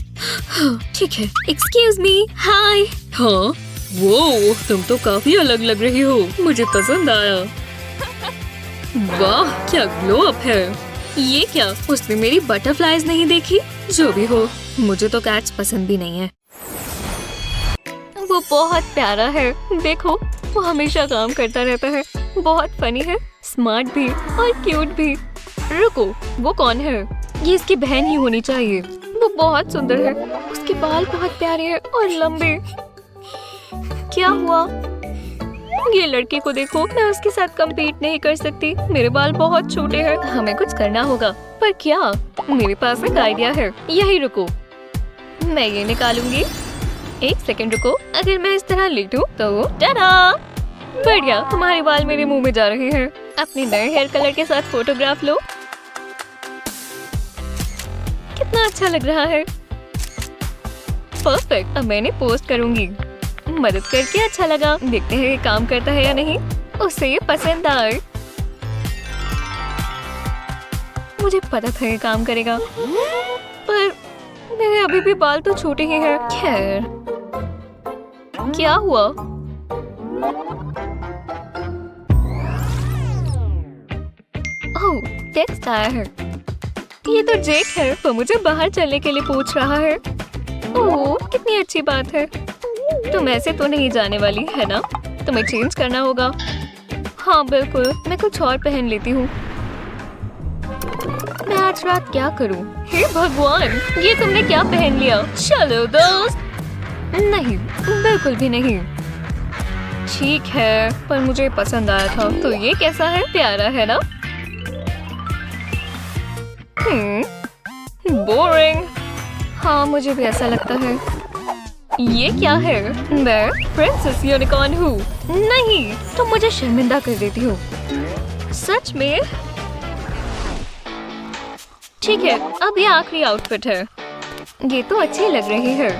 ठीक है, एक्सक्यूज मी। हाय। हाँ, वो तुम तो काफी अलग लग रही हो, मुझे पसंद आया। वाह, क्या ग्लो अप है। ये क्या, उसने मेरी बटरफ्लाईज नहीं देखी? जो भी हो, मुझे तो कैट्स पसंद भी नहीं है। वो बहुत प्यारा है। देखो, वो हमेशा काम करता रहता है। बहुत फनी है, स्मार्ट भी और क्यूट भी। रुको, वो कौन है? ये इसकी बहन ही होनी चाहिए। वो बहुत सुंदर है। उसके बाल बहुत प्यारे हैं और लंबे। क्या हुआ? ये लड़की को देखो, मैं उसके साथ compete नहीं कर सकती। मेरे बाल बहुत छोटे हैं। हमें कुछ करना होगा, पर क्या? मेरे पास एक आइडिया है। यही रुको, मैं ये निकालूंगी। एक सेकंड रुको, अगर मैं इस तरह लेटूं तो टाडा! बढ़िया, तुम्हारे बाल मेरे मुंह में जा रहे हैं। अपने नए हेयर कलर के साथ फोटोग्राफ लो। कितना अच्छा लग रहा है। परफेक्ट, अब मैंने पोस्ट करूंगी। मदद करके अच्छा लगा। देखते हैं ये काम करता है या नहीं। उसे ये पसंद आए। मुझे पता था ये काम करेगा, पर मेरे अभी भी बाल तो छोटे ही हैं। खैर, क्या हुआ? ओह, टेक्स्ट आया है। ये तो जेक है, वो मुझे बाहर चलने के लिए पूछ रहा है। ओह, कितनी अच्छी बात है। तुम ऐसे तो नहीं जाने वाली है ना? तुम्हें चेंज करना होगा। हाँ बिल्कुल, मैं कुछ और पहन लेती हूँ। मैं आज रात क्या करूँ? हे भगवान, ये तुमने क्या पहन लिया? चलो दोस्त। नहीं, बिल्कुल भी नहीं। ठीक है, पर मुझे पसंद आया था। तो ये कैसा है? प्यारा है ना? बोरिंग। हाँ, मुझे भी ऐसा लगता है। ये क्या है? मैं प्रिंसेस यूनिकॉर्न हूँ। नहीं, तुम मुझे शर्मिंदा कर देती हो। सच में? ठीक है, अब ये आखिरी आउटफिट है। ये तो अच्छी लग रही है,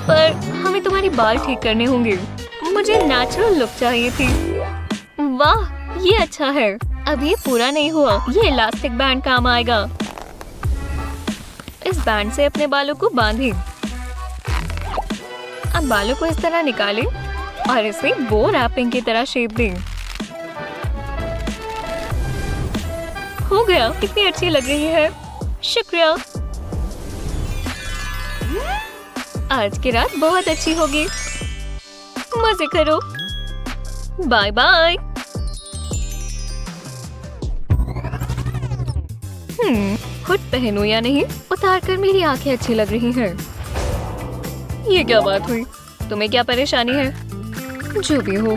पर हमें तुम्हारी बाल ठीक करने होंगे। मुझे नेचुरल लुक चाहिए थी। वाह, ये अच्छा है। अब ये पूरा नहीं हुआ। ये इलास्टिक बैंड काम आएगा। इस बैंड से अपने बालों को बांधें। अब बालों को इस तरह निकालें और इसे बो रैपिंग की तरह शेप दें। हो गया, कितनी अच्छी लग रही है। शुक्रिया। आज की रात बहुत अच्छी होगी। मजे करो। Bye bye. हुड पहनूं या नहीं? उतार कर मेरी आंखें अच्छी लग रही हैं। ये क्या बात हुई? तुम्हें क्या परेशानी है? जो भी हो।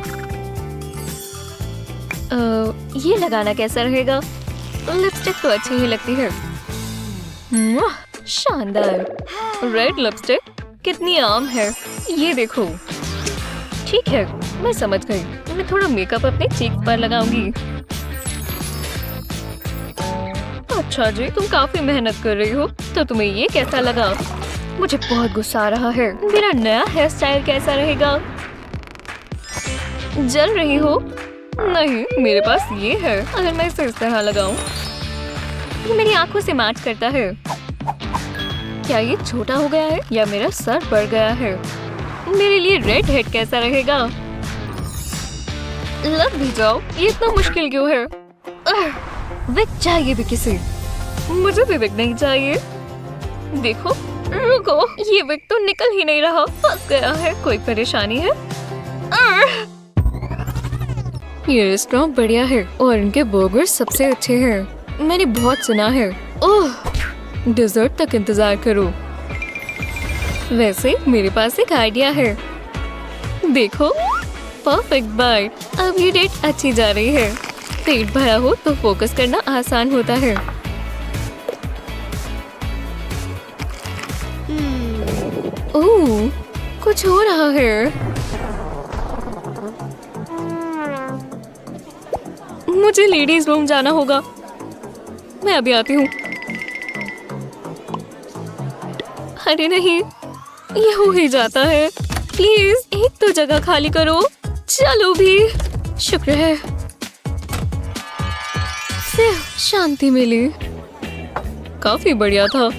ये लगाना कैसा रहेगा? लिपस्टिक तो अच्छी ही लगती है। शानदार। रेड लिपस्टिक कितनी आम है, ये देखो। ठीक है, मैं समझ गई। मैं थोड़ा मेकअप अपने चीक पर लगाऊंगी। अच्छा जी, तुम काफी मेहनत कर रही हो, तो तुम्हें ये कैसा लगा? मुझे बहुत गुस्सा आ रहा है। मेरा नया हेयर स्टाइल कैसा रहेगा? जल रही हो? नहीं, मेरे पास ये है। अगर मैं इसे इस तरह लगाऊं, ये मेरी आंखों से मैच करता है। क्या ये छोटा हो गया है या मेरा सर बढ़ गया है? मेरे लिए रेड हेड कैसा रहेगा? लग भी जाओ, ये इतना मुश्किल क्यों है? विग चाहिए भी किसी। मुझे भी विग नहीं चाहिए। देखो, रुको, ये विग तो निकल ही नहीं रहा, फंस गया है। कोई परेशानी है? ये रेस्टोरेंट बढ़िया है और इनके बर्गर सबसे अच्छे हैं। मैंने बहुत सुना है। ओह, डिजर्ट तक इंतजार करो। वैसे मेरे पास एक आइडिया है। देखो, परफेक्ट बाइट। अब ये डेट अच्छी जा रही है। पेट भरा हो तो फोकस करना आसान होता है। ओह, कुछ हो रहा है। मुझे लेडीज रूम जाना होगा। मैं अभी आती हूँ। अरे नहीं, ये हो ही जाता है। प्लीज एक तो जगह खाली करो। चलो भी, शुक्र है सिर्फ शांति मिली। काफी बढ़िया था।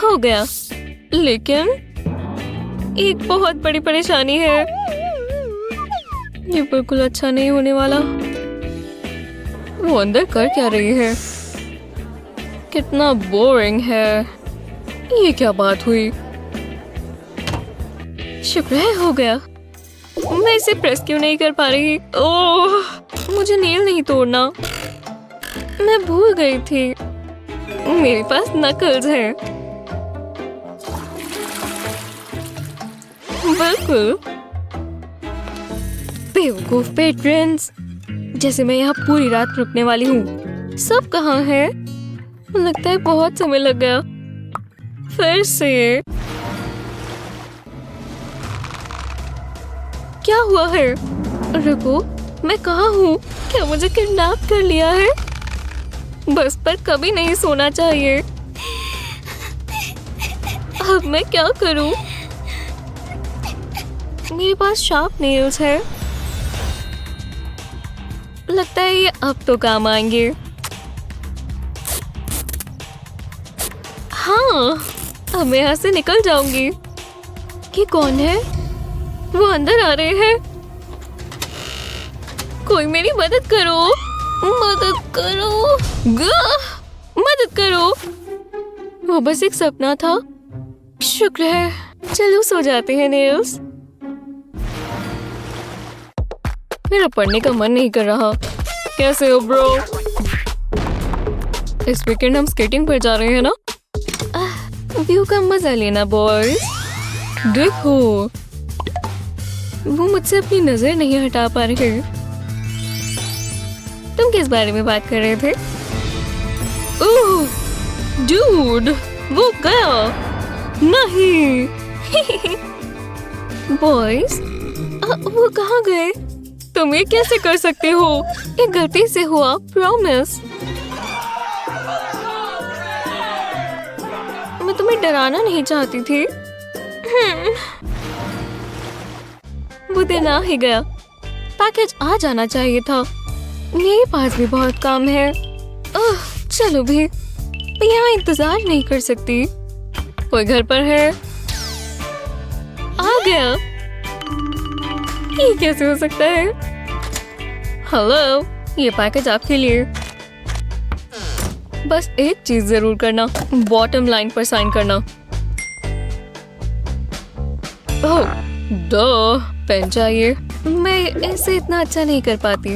हो गया, लेकिन एक बहुत बड़ी परेशानी है। ये बिल्कुल अच्छा नहीं होने वाला। वो अंदर कर क्या रही है? कितना बोरिंग है। ये क्या बात हुई? शुक्र है हो गया। मैं इसे प्रेस क्यों नहीं कर पा रही? ओह, मुझे नेल नहीं तोड़ना। मैं भूल गई थी, मेरे पास नकल्स हैं। बिल्कुल बेवकूफ पेट्रन्स। जैसे मैं यहाँ पूरी रात रुकने वाली हूँ। सब कहाँ है? लगता है बहुत समय लग गया। फिर से क्या हुआ है? रुको, मैं कहाँ हूँ? क्या मुझे किडनैप कर लिया है? बस पर कभी नहीं सोना चाहिए। अब मैं क्या करूँ? मेरे पास शार्प नेल्स है। लगता है ये अब तो काम आएंगे। हाँ, अब मैं यहाँ से निकल जाऊंगी। ये कौन है? वो अंदर आ रहे हैं। कोई मेरी मदद करो, मदद करो, मदद करो। वो बस एक सपना था। शुक्र है। चलो सो जाते हैं नेल्स। मेरा पढ़ने का मन नहीं कर रहा। कैसे हो ब्रो? इस वीकेंड हम स्केटिंग पर जा रहे हैं ना? व्यू का मजा लेना बॉयज। देखो, वो मुझसे अपनी नजर नहीं हटा पा रहे। तुम किस बारे में बात कर रहे थे? ओह, डूड, वो गया। नहीं। बॉयज, वो कहाँ गए? तुम ये कैसे कर सकते हो? ये गलती से हुआ, प्रॉमिस। मैं तुम्हें डराना नहीं चाहती थी। वो दिन आ ही गया। पैकेज आ जाना चाहिए था। मेरे पास भी बहुत काम है। ओह, चलो भी, मैं यहाँ इंतजार नहीं कर सकती। कोई घर पर है? आ गया। ये कैसे हो सकता है? हेलो, ये पैकेज आपके लिए। बस एक चीज जरूर करना, बॉटम लाइन पर साइन करना। ओह, दो पेन चाहिए। मैं ऐसे इतना अच्छा नहीं कर पाती।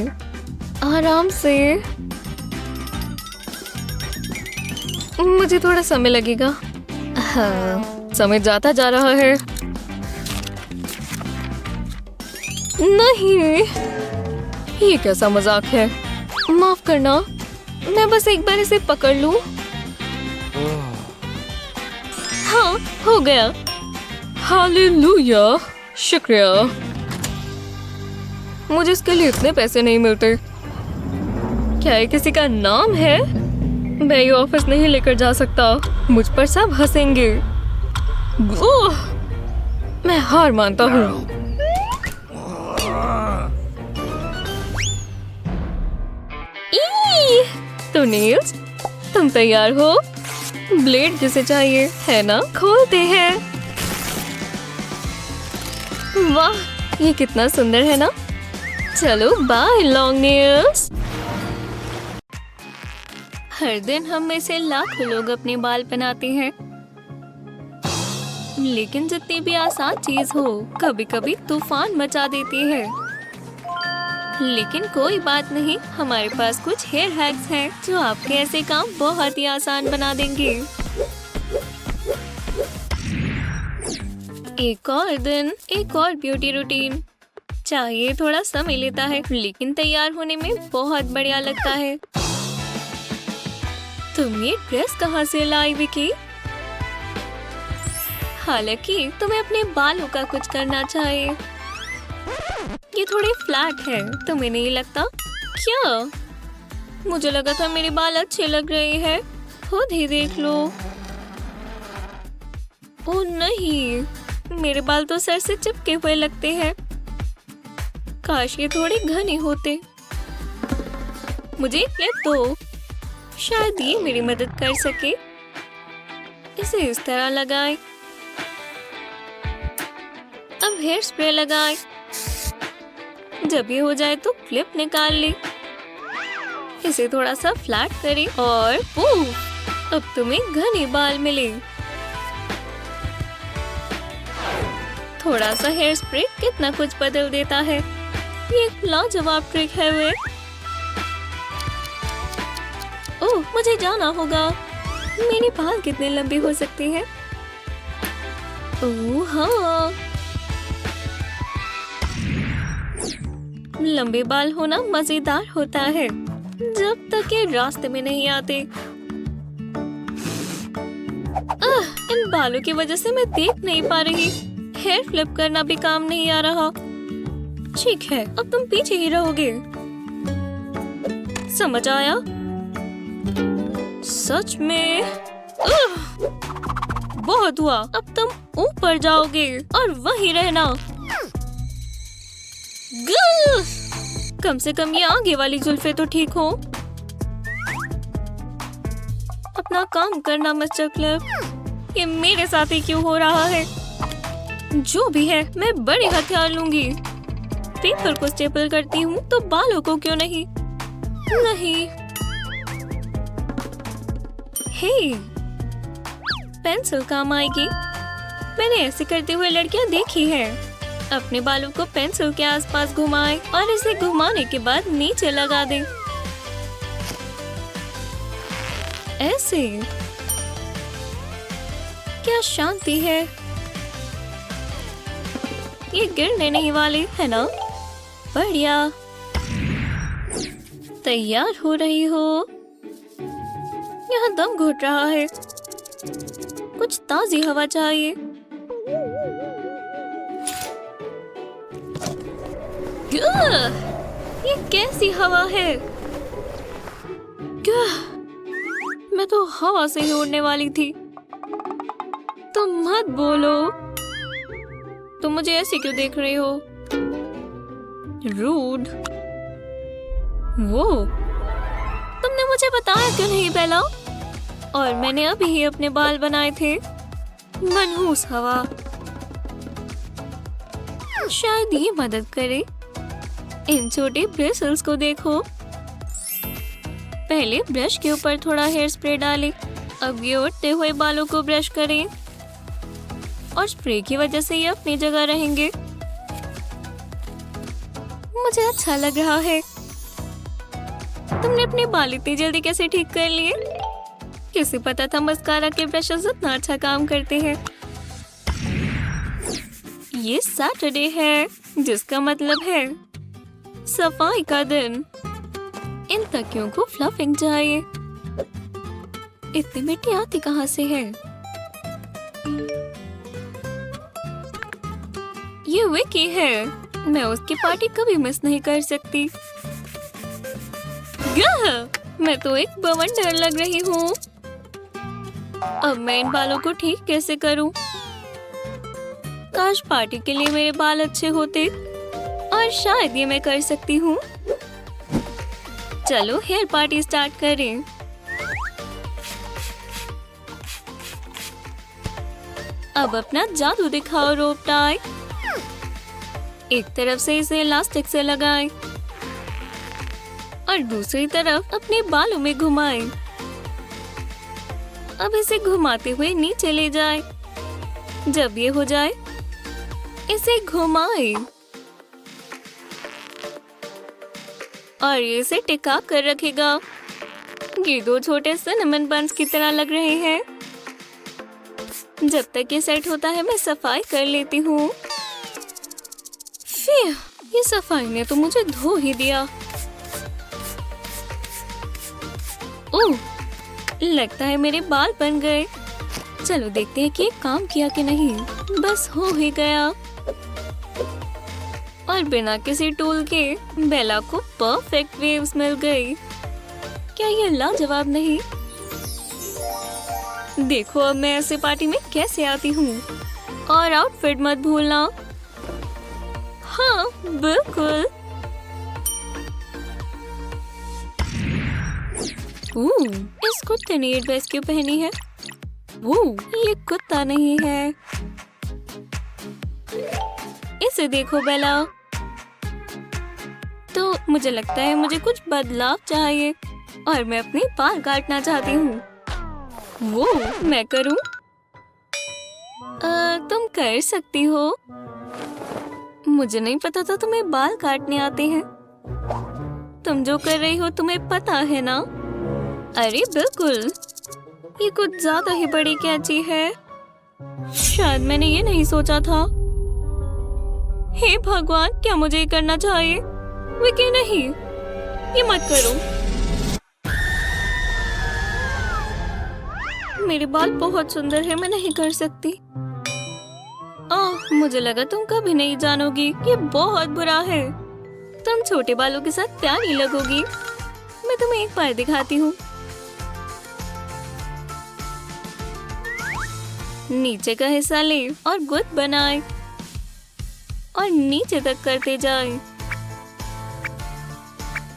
आराम से। मुझे थोड़ा समय लगेगा। हाँ, समय जाता जा रहा है। नहीं, ये कैसा मजाक है? माफ करना, मैं बस एक बार इसे पकड़ लूं। हाँ, हो गया। हालेलुया, शुक्रिया। मुझे इसके लिए इतने पैसे नहीं मिलते। क्या ये किसी का नाम है? मैं ये ऑफिस नहीं लेकर जा सकता। मुझ पर सब हंसेंगे। ओह, मैं हार मानता हूँ। तो नील्स, तुम तैयार हो? ब्लेड जिसे चाहिए है ना? खोलते हैं। वाह, ये कितना सुंदर है ना? चलो बाय लॉन्ग नेल्स। हर दिन हम में से लाखों लोग अपने बाल बनाते हैं, लेकिन जितनी भी आसान चीज हो कभी कभी तूफान मचा देती है। लेकिन कोई बात नहीं, हमारे पास कुछ हेयर हैक्स हैं जो आपके ऐसे काम बहुत ही आसान बना देंगे। एक और दिन, एक और ब्यूटी रूटीन। चाहिए थोड़ा समय लेता है, लेकिन तैयार होने में बहुत बढ़िया लगता है। तुम ये ड्रेस कहाँ से लाई विकी? हालांकि तुम्हें अपने बालों का कुछ करना चाहिए। ये थोड़े फ्लैट है, तुम्हें नहीं लगता? क्या? मुझे लगा था मेरे बाल अच्छे लग रहे हैं। खुद ही देख लो। ओह नहीं, मेरे बाल तो सर से चिपके हुए लगते हैं। काश ये थोड़े घने होते। मुझे एक क्लिप दो, शायद ये मेरी मदद कर सके। इसे इस तरह लगाएं। अब हेयर स्प्रे लगाएं। जब ये हो जाए तो क्लिप निकाल ले। इसे थोड़ा सा फ्लैट करें और अब तुम्हें घने बाल मिले। थोड़ा सा हेयर स्प्रे कितना कुछ बदल देता है। ये एक लाजवाब ट्रिक है वे। ओह, मुझे जाना होगा। मेरे बाल कितने लंबे हो सकते हैं? ओह हाँ, लंबे बाल होना मजेदार होता है जब तक ये रास्ते में नहीं आते। इन बालों की वजह से मैं देख नहीं पा रही। हेयर फ्लिप करना भी काम नहीं आ रहा। ठीक है, अब तुम पीछे ही रहोगे। समझ आया? सच में? बहुत हुआ। अब तुम ऊपर जाओगे और वहीं रहना। कम से कम ये आगे वाली जुल्फे तो ठीक हो। अपना काम करना मिस्टर क्लिप। ये मेरे साथ ही क्यों हो रहा है? जो भी है, मैं बड़े हथियार लूंगी। पेपर को स्टेपल करती हूँ तो बालों को क्यों नहीं? नहीं। हे, पेंसिल काम आएगी। मैंने ऐसे करते हुए लड़कियां देखी है। अपने बालों को पेंसिल के आसपास घुमाएं और इसे घुमाने के बाद नीचे लगा दें। ऐसे। क्या शांति है। ये गिरने नहीं वाले, है ना? बढ़िया। तैयार हो रही हो? यहाँ दम घुट रहा है। कुछ ताजी हवा चाहिए। ये कैसी हवा है? मैं तो हवा से ही उड़ने वाली थी। तुम मत बोलो। तुम मुझे ऐसे क्यों देख रहे हो? रूड। वो, तुमने मुझे बताया क्यों नहीं बेला? और मैंने अभी ही अपने बाल बनाए थे। मनहूस हवा। शायद ये मदद करे। इन छोटे ब्रिसल्स को देखो। पहले ब्रश के ऊपर थोड़ा हेयर स्प्रे डालें। अब ये उठते हुए बालों को ब्रश करें और स्प्रे की वजह से ये अपनी जगह रहेंगे। मुझे अच्छा लग रहा है। तुमने अपने बाल इतनी जल्दी कैसे ठीक कर लिए? किसे पता था मस्कारा के ब्रशेस इतना अच्छा काम करते हैं। ये सैटरडे है, जिसका मतलब है सफाई का दिन। इन तकियों को फ्लफिंग चाहिए। इतनी मिट्टी आती कहाँ से है? ये विकी है। मैं उसकी पार्टी कभी मिस नहीं कर सकती। मैं तो एक बवंडर लग रही हूँ। अब मैं इन बालों को ठीक कैसे करूँ? काश पार्टी के लिए मेरे बाल अच्छे होते, और शायद ये मैं कर सकती हूँ। चलो हेयर पार्टी स्टार्ट करें। अब अपना जादू दिखाओ रोप टाई। एक तरफ से इसे इलास्टिक से लगाएं और दूसरी तरफ अपने बालों में घुमाएं। अब इसे घुमाते हुए नीचे ले जाएं। जब ये हो जाए इसे घुमाएं और ये इसे टिका कर रखेगा। ये दो छोटे सिनेमन बंस की तरह लग रहे हैं। जब तक ये सेट होता है मैं सफाई कर लेती हूँ। ये सफाई ने तो मुझे धो ही दिया। ओह, लगता है मेरे बाल बन गए। चलो देखते हैं कि ये काम किया कि नहीं। बस हो ही गया। और बिना किसी टूल के बेला को परफेक्ट वेव्स मिल गई। क्या ये लाजवाब नहीं? देखो अब मैं ऐसे पार्टी में कैसे आती हूँ। और आउटफिट मत भूलना। हाँ बिल्कुल। इस कुत्ते ने ये ड्रेस क्यों पहनी है? ये कुत्ता नहीं है। इसे देखो बेला। तो मुझे लगता है मुझे कुछ बदलाव चाहिए और मैं अपने बाल काटना चाहती हूँ। मैं करूँ? तुम कर सकती हो। मुझे नहीं पता था तुम्हें बाल काटने आते हैं। तुम जो कर रही हो तुम्हें पता है ना? अरे बिल्कुल। ये कुछ ज्यादा ही बड़ी कैंची है। शायद मैंने ये नहीं सोचा था। हे भगवान, क्या मुझे ये करना चाहिए? विकी नहीं, ये मत करो। मेरे बाल बहुत सुंदर है, मैं नहीं कर सकती। मुझे लगा तुम कभी नहीं जानोगी। ये बहुत बुरा है। तुम छोटे बालों के साथ प्यारी लगोगी। मैं तुम्हें एक बार दिखाती हूँ। नीचे का हिस्सा ले और गुद बनाए और नीचे तक करते जाए।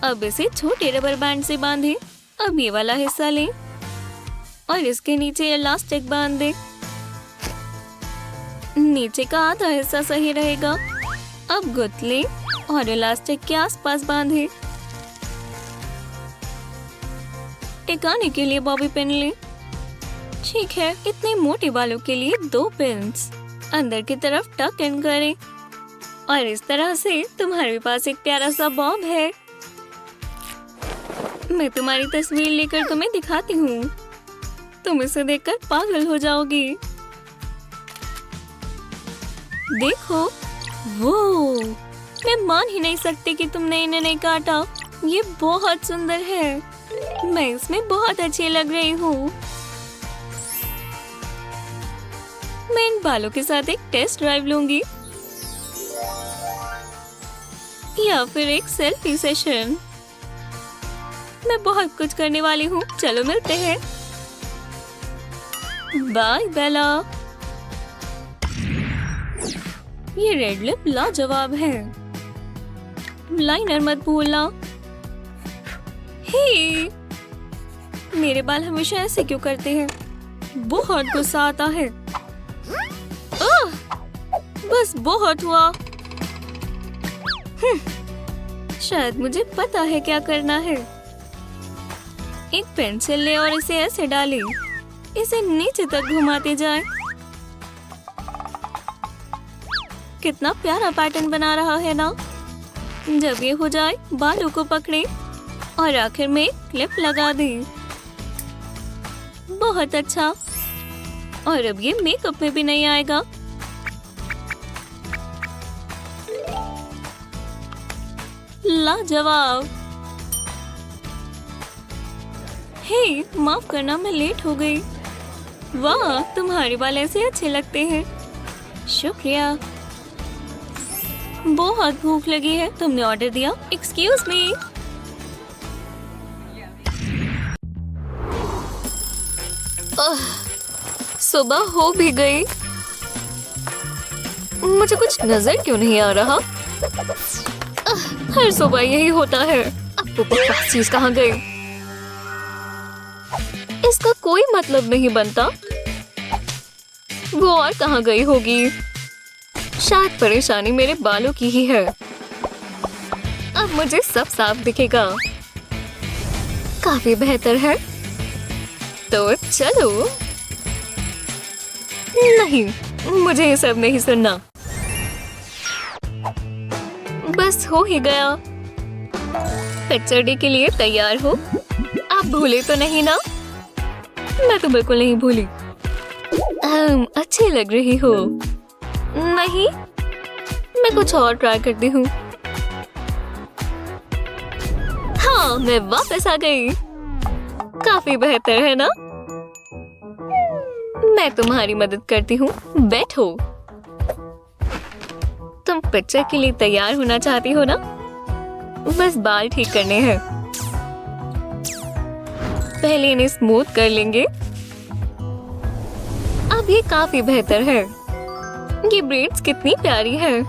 अब इसे छोटे रबर बैंड से बांधे। अब ये वाला हिस्सा ले और इसके नीचे इलास्टिक बांध दे। नीचे का आधा हिस्सा सही रहेगा। अब गुद ले और इलास्टिक के आसपास बांधे। टिकाने के लिए बॉबी पिन ले। ठीक है, इतने मोटे बालों के लिए 2 पिन्स अंदर की तरफ टक इन करें और इस तरह से तुम्हारे पास एक प्यारा सा बॉब है। मैं तुम्हारी तस्वीर लेकर तुम्हें दिखाती हूँ। तुम इसे देखकर पागल हो जाओगी। देखो, मैं मान ही नहीं सकती कि तुमने इन्हें नहीं काटा। ये बहुत सुंदर है। मैं इसमें बहुत अच्छी लग रही हूँ। मैं इन बालों के साथ एक टेस्ट ड्राइव लूंगी या फिर एक सेल्फी सेशन। मैं बहुत कुछ करने वाली हूँ। चलो मिलते हैं। बाय बेला। ये रेड लिप लाजवाब है। लाइनर मत भूलना। हे, मेरे बाल हमेशा ऐसे क्यों करते हैं? बहुत गुस्सा आता है। बस बहुत हुआ। शायद मुझे पता है क्या करना है। एक पेंसिल ले और इसे ऐसे डालें। इसे नीचे तक घुमाते जाएं। कितना प्यारा पैटर्न बना रहा है ना? जब ये हो जाए बालों को पकड़े और आखिर में क्लिप लगा दें। बहुत अच्छा। और अब ये मेकअप में भी नहीं आएगा। लाजवाब। हे, माफ करना, मैं लेट हो गई। वाह, तुम्हारे बाल ऐसे अच्छे लगते हैं। शुक्रिया। बहुत भूख लगी है। तुमने ऑर्डर दिया? Excuse me. सुबह हो भी गई। मुझे कुछ नजर क्यों नहीं आ रहा? हर सुबह यही होता है। अब वो बकवास चीज कहाँ गई? इसका कोई मतलब नहीं बनता। वो और कहाँ गई होगी? शायद परेशानी मेरे बालों की ही है। अब मुझे सब साफ दिखेगा। काफी बेहतर है। तो चलो। नहीं, मुझे ये सब नहीं सुनना। बस हो ही गया। पिक्चर डे के लिए तैयार हो? आप भूले तो नहीं ना? मैं तो बिल्कुल नहीं भूली। अच्छी लग रही हो। नहीं, मैं कुछ और ट्राई करती हूँ। हाँ, मैं वापस आ गई। काफी बेहतर है ना? मैं तुम्हारी मदद करती हूँ। बैठो। तुम पिक्चर के लिए तैयार होना चाहती हो ना? बस बाल ठीक करने हैं। पहले इन्हें स्मूथ कर लेंगे। अब ये काफी बेहतर है। ये ब्रेड्स कितनी प्यारी है।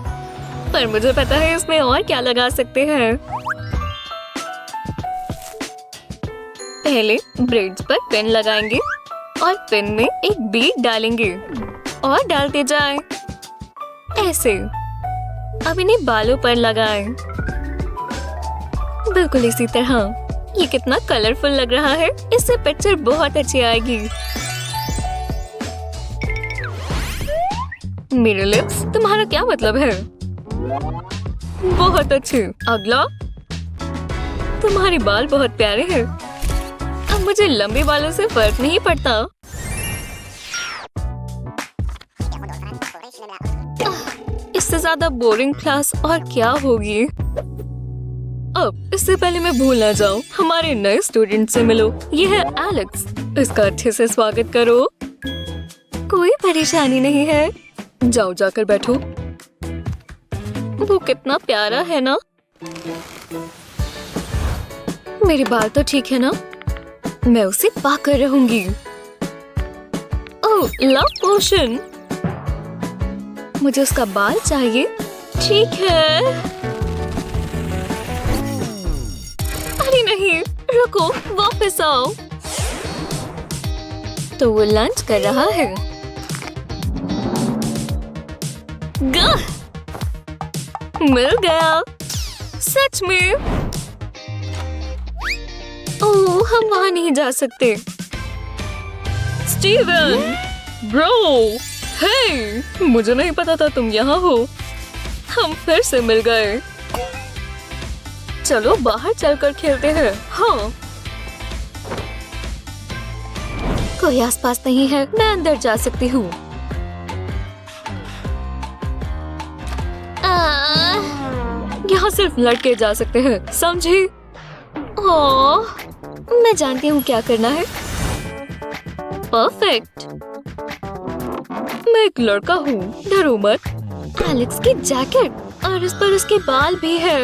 पर मुझे पता है इसमें और क्या लगा सकते हैं। पहले ब्रेड्स पर पिन लगाएंगे और पिन में एक बीड डालेंगे और डालते जाएं। ऐसे। अब इन्हें बालों पर लगाएं। बिल्कुल इसी तरह। ये कितना कलरफुल लग रहा है। इससे पिक्चर बहुत अच्छी आएगी। मेरे लिप्स, तुम्हारा क्या मतलब है? बहुत अच्छे। अगला। तुम्हारे बाल बहुत प्यारे हैं। अब मुझे लंबे बालों से फर्क नहीं पड़ता। इससे ज्यादा बोरिंग क्लास और क्या होगी? अब इससे पहले मैं भूल ना जाऊं, हमारे नए स्टूडेंट से मिलो। ये है एलेक्स। इसका अच्छे से स्वागत करो। कोई परेशानी नहीं है। जाओ, जाकर बैठो। वो कितना प्यारा है ना? मेरे बाल तो ठीक है ना? मैं उसे पाकर रहूंगी। ओह, लव पोशन। मुझे उसका बाल चाहिए। ठीक है। अरे नहीं, रुको, वापस आओ। तो वो लंच कर रहा है। मिल गया। सच में? ओह, हम वहां नहीं जा सकते। स्टीवन, ब्रो, हे, मुझे नहीं पता था तुम यहाँ हो। हम फिर से मिल गए। चलो बाहर चलकर खेलते हैं। हाँ। कोई आसपास नहीं है। मैं अंदर जा सकती हूँ। यहाँ सिर्फ लड़के जा सकते हैं, समझी? ओह, मैं जानती हूँ क्या करना है। परफेक्ट। मैं एक लड़का हूँ, डरो मत। एलेक्स की जैकेट और इस पर उसके बाल भी है।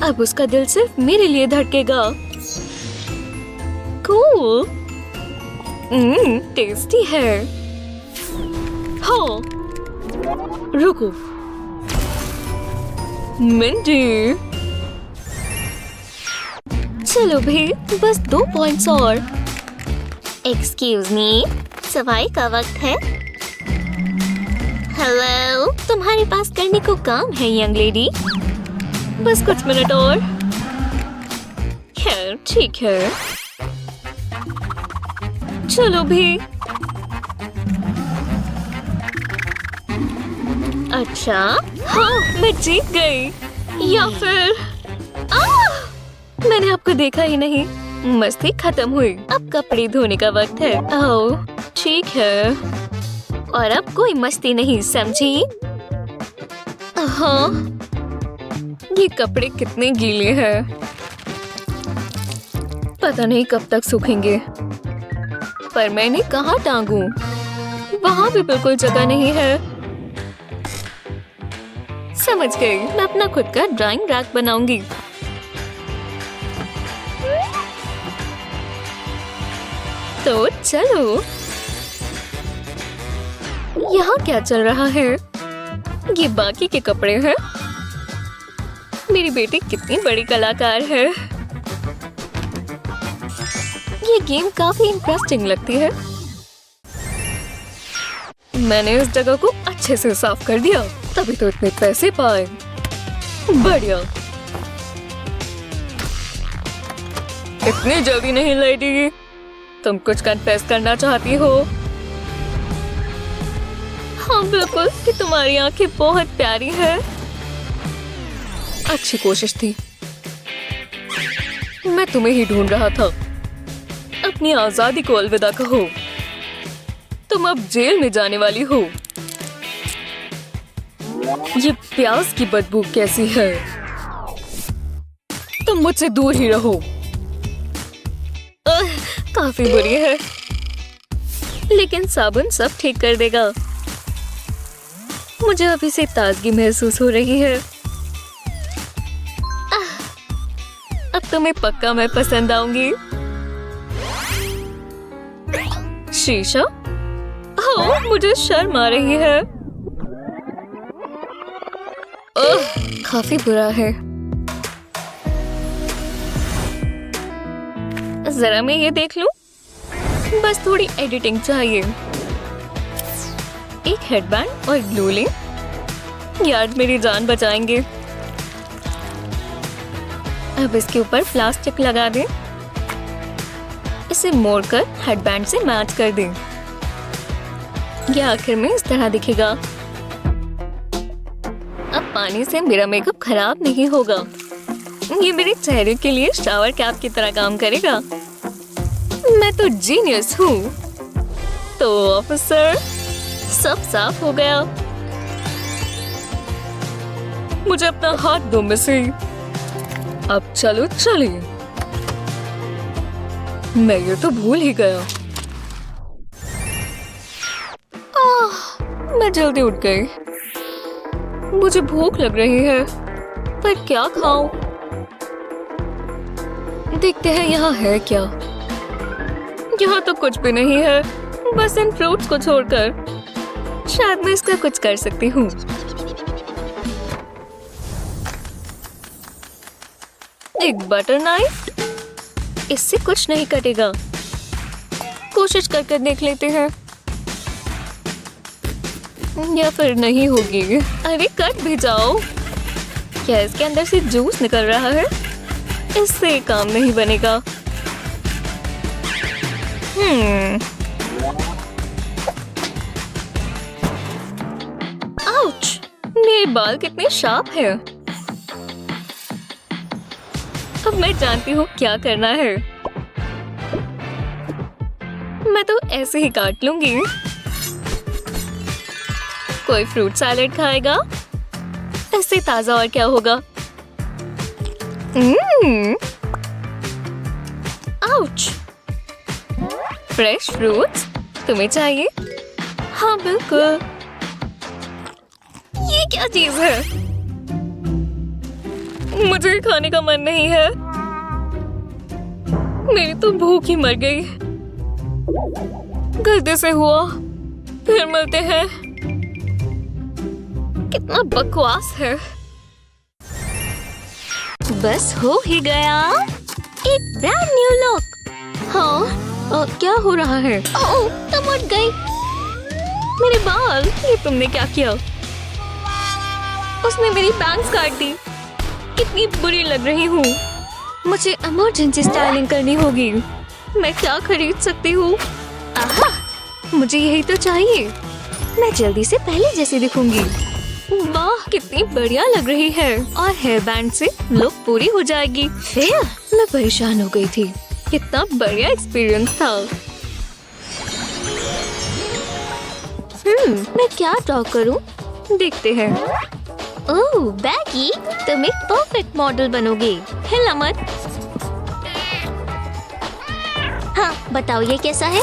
अब उसका दिल सिर्फ मेरे लिए धड़केगा। कूल। टेस्टी है। हाँ। रुको। मिंटी। चलो भी, बस 2 पॉइंट्स और। एक्सक्यूज मी, सफाई का वक्त है। हेलो, तुम्हारे पास करने को काम है यंग लेडी? बस कुछ मिनट और। खैर, ठीक है। चलो भी। अच्छा, हाँ, मैं जीत गई। या फिर मैंने आपको देखा ही नहीं। मस्ती खत्म हुई। अब कपड़े धोने का वक्त है। ओह, ठीक है। और अब कोई मस्ती नहीं, समझी? हाँ, ये कपड़े कितने गीले हैं। पता नहीं कब तक सूखेंगे। पर मैं इन्हें कहाँ टांगूं? वहाँ भी बिल्कुल जगह नहीं है। समझ गई, मैं अपना खुद का ड्राइंग रैक बनाऊंगी। तो चलो। यहाँ क्या चल रहा है? ये बाकी के कपड़े हैं। मेरी बेटी कितनी बड़ी कलाकार है। ये गेम काफी इंटरेस्टिंग लगती है। मैंने इस जगह को अच्छे से साफ कर दिया, तभी तो इतने पैसे पाए। बढ़िया। इतनी जल्दी नहीं लेडी, तुम कुछ कन्फेस करना चाहती हो? हाँ बिल्कुल, कि तुम्हारी आंखें बहुत प्यारी है। अच्छी कोशिश थी। मैं तुम्हें ही ढूंढ रहा था। अपनी आजादी को अलविदा कहो। तुम अब जेल में जाने वाली हो। ये प्याज की बदबू कैसी है? तुम मुझसे दूर ही रहो। काफी बुरी है, लेकिन साबुन सब ठीक कर देगा। मुझे अभी से ताजगी महसूस हो रही है। अब तुम्हें पक्का मैं पसंद आऊंगी। शीशा? ओह, मुझे शर्म आ रही है। काफी बुरा है। जरा मैं ये देख लूं। बस थोड़ी एडिटिंग चाहिए। एक हेडबैंड और ग्लू ले। ये आज मेरी जान बचाएंगे। अब इसके ऊपर प्लास्टिक लगा दें। इसे मोड़कर हेडबैंड से मैच कर दें। यह आखिर में इस तरह दिखेगा। अब पानी से मेरा मेकअप खराब नहीं होगा। ये मेरे चेहरे के लिए शावर कैप की तरह काम करेगा। मैं तो जीनियस हूँ। तो ऑफिसर, सब साफ हो गया। मुझे अपना हाथ दो मिसी। अब चलो चलिए। मैं ये तो भूल ही गया। मैं जल्दी उठ गई। मुझे भूख लग रही है, पर क्या खाऊं? देखते हैं यहाँ है क्या। यहाँ तो कुछ भी नहीं है, बस इन फ्रूट्स को छोड़कर। शायद मैं इसका कुछ कर सकती हूँ। एक बटर नाइफ। इससे कुछ नहीं कटेगा। कोशिश करके देख लेते हैं, या फिर नहीं होगी। अरे कट भी जाओ। क्या इसके अंदर से जूस निकल रहा है? इससे काम नहीं बनेगा। आउच! मेरे बाल कितने शार्प हैं। अब मैं जानती हूँ क्या करना है। मैं तो ऐसे ही काट लूंगी। कोई फ्रूट सैलेड खाएगा? इससे ताजा और क्या होगा? आउच! फ्रेश फ्रूट्स तुम्हें चाहिए? हाँ बिल्कुल। ये क्या चीज है? मुझे खाने का मन नहीं है। मेरी तो भूख ही मर गई। गलती से हुआ। फिर मिलते हैं। कितना बकवास है। बस हो ही गया। एक ब्रांड न्यू लुक। हाँ, क्या हो रहा है? ओह, तुम उठ गई। मेरे बाल, ये तुमने क्या किया? उसने मेरी बैंग्स काट दी। कितनी बुरी लग रही हूँ। मुझे इमरजेंसी स्टाइलिंग करनी होगी। मैं क्या खरीद सकती हूँ? आहा, मुझे यही तो चाहिए। मैं जल्दी से पहले जैसी दिखूंगी। वाह, कितनी बढ़िया लग रही है। और हेयर बैंड से लुक पूरी हो जाएगी। फिर मैं परेशान हो गई थी। कितना बढ़िया एक्सपीरियंस था। मैं क्या ड्रॉ करूं? देखते हैं। ओह बैगी, तुम एक परफेक्ट मॉडल बनोगे। हिला मत। हाँ बताओ ये कैसा है?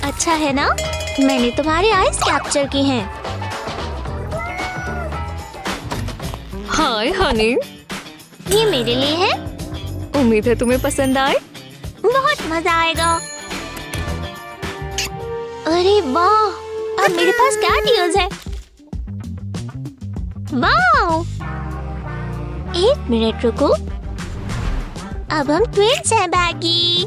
अच्छा है ना? मैंने तुम्हारे आईज कैप्चर की हैं। हाय हनी, ये मेरे लिए है। उम्मीद है तुम्हें पसंद आए। बहुत मजा आएगा। अरे वाह, अब मेरे पास कैट ईयर्स है। वाह, एक मिनट रुको। अब हम ट्विंस हैं बैगी।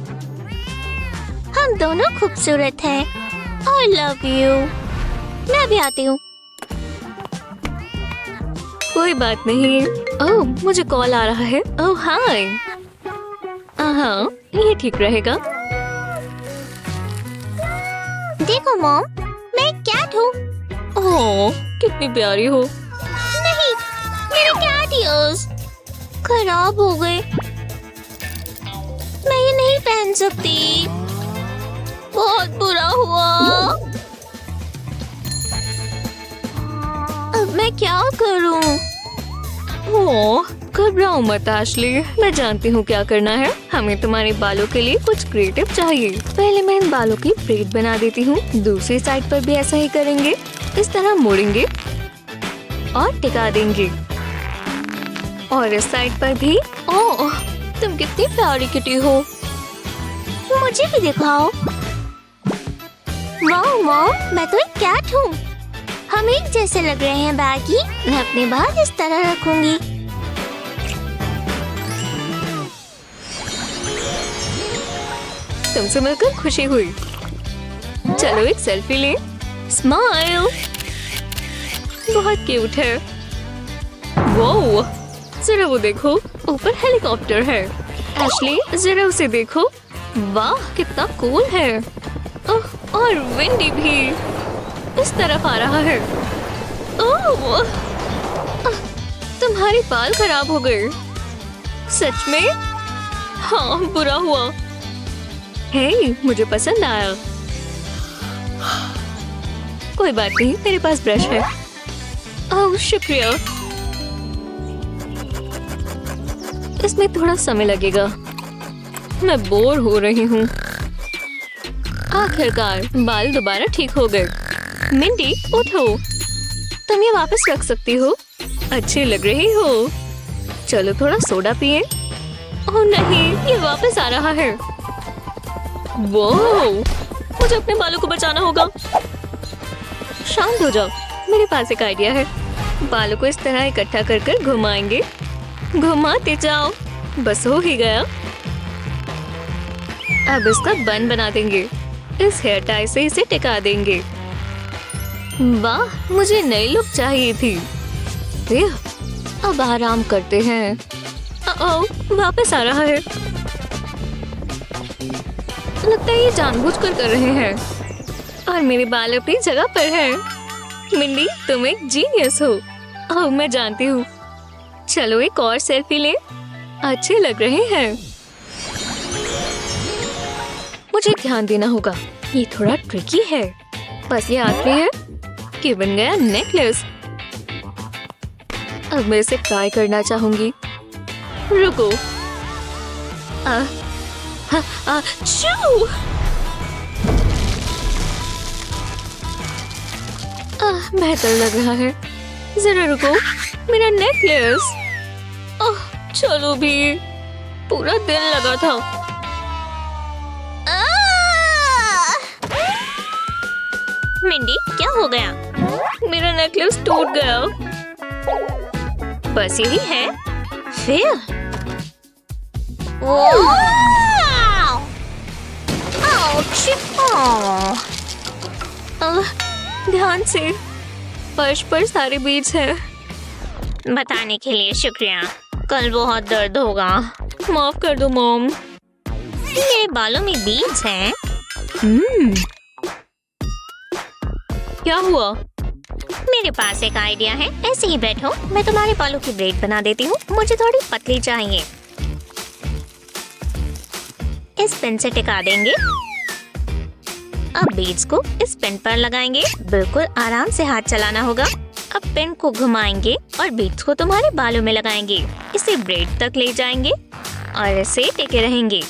हम दोनों खूबसूरत हैं। I love you। मैं भी आती हूँ। कोई बात नहीं। ओह मुझे कॉल आ रहा है। ओह हाय। हाँ ये ठीक रहेगा। देखो मॉम, मैं एक कैट हूँ। ओह कितनी प्यारी हो। नहीं, मेरे कैट ईयर्स खराब हो गए। मैं ये नहीं पहन सकती। बहुत बुरा हुआ। अब मैं क्या करूं? ओह घबराओ मत एशली, मैं जानती हूँ क्या करना है। हमें तुम्हारे बालों के लिए कुछ क्रिएटिव चाहिए। पहले मैं इन बालों की ब्रेड बना देती हूँ। दूसरी साइड पर भी ऐसा ही करेंगे। इस तरह मोड़ेंगे और टिका देंगे। और इस साइड पर भी। ओह तुम कितनी प्यारी किटी हो। मुझे भी दिखाओ। वाह मॉम, मैं तो एक कैट हूँ। हम एक जैसे लग रहे हैं बैगी। मैं अपने बाल इस तरह रखूंगी। तुमसे मिलकर खुशी हुई। चलो एक सेल्फी ले। स्माइल। बहुत क्यूट है। वो जरा वो देखो, ऊपर हेलीकॉप्टर है। एशली जरा उसे देखो। वाह कितना कूल है। ओह और विंडी भी इस तरफ आ रहा है। ओह तुम्हारे बाल खराब हो गए। सच में? हाँ बुरा हुआ। हे मुझे पसंद आया। कोई बात नहीं, मेरे पास ब्रश है। ओह शुक्रिया। इसमें थोड़ा समय लगेगा। मैं बोर हो रही हूँ। आखिरकार बाल दोबारा ठीक हो गए। मिंडी उठो, तुम ये वापस रख सकती हो। अच्छी लग रही हो। चलो थोड़ा सोडा पिए। ओह नहीं, ये वापस आ रहा है। वो मुझे अपने बालों को बचाना होगा। शांत हो जाओ, मेरे पास एक आइडिया है। बालों को इस तरह इकट्ठा कर कर घुमाएंगे। घुमाते जाओ। बस हो ही गया। अब इसका बन बना देंगे। इस हेयर टाई से इसे टिका देंगे। वाह मुझे नई लुक चाहिए थी। अब आराम करते हैं। ओह वापस आ रहा है। लगता है ये जानबूझकर कर रहे हैं। और मेरे बाल अपनी जगह पर है। मिंडी तुम एक जीनियस हो। ओह मैं जानती हूँ। चलो एक और सेल्फी ले। अच्छे लग रहे हैं। मुझे ध्यान देना होगा। ये थोड़ा ट्रिकी है। बस ये आखिरी है कि बन गया नेकलेस। अब मैं इसे ट्राई करना चाहूंगी। रुको। बेहतर लग रहा है। जरा रुको, मेरा नेकलेस। चलो भी, पूरा दिन लगा था। मिंडी क्या हो गया? मेरा नेकलेस टूट गया। बस यही है। फिर ध्यान से। फर्श पर सारे बीज हैं। बताने के लिए शुक्रिया। कल बहुत दर्द होगा। माफ कर दो मॉम। मेरे बालों में बीज हैं। क्या हुआ? मेरे पास एक आइडिया है। ऐसे ही बैठो, मैं तुम्हारे बालों की ब्रेड बना देती हूँ। मुझे थोड़ी पतली चाहिए। इस पेन से टिका देंगे। अब बीड्स को इस पेन पर लगाएंगे। बिल्कुल आराम से हाथ चलाना होगा। अब पेन को घुमाएंगे और बीट्स को तुम्हारे बालों में लगाएंगे। इसे ब्रेड तक ले जाएंगे और ऐसे टेके रहेंगे।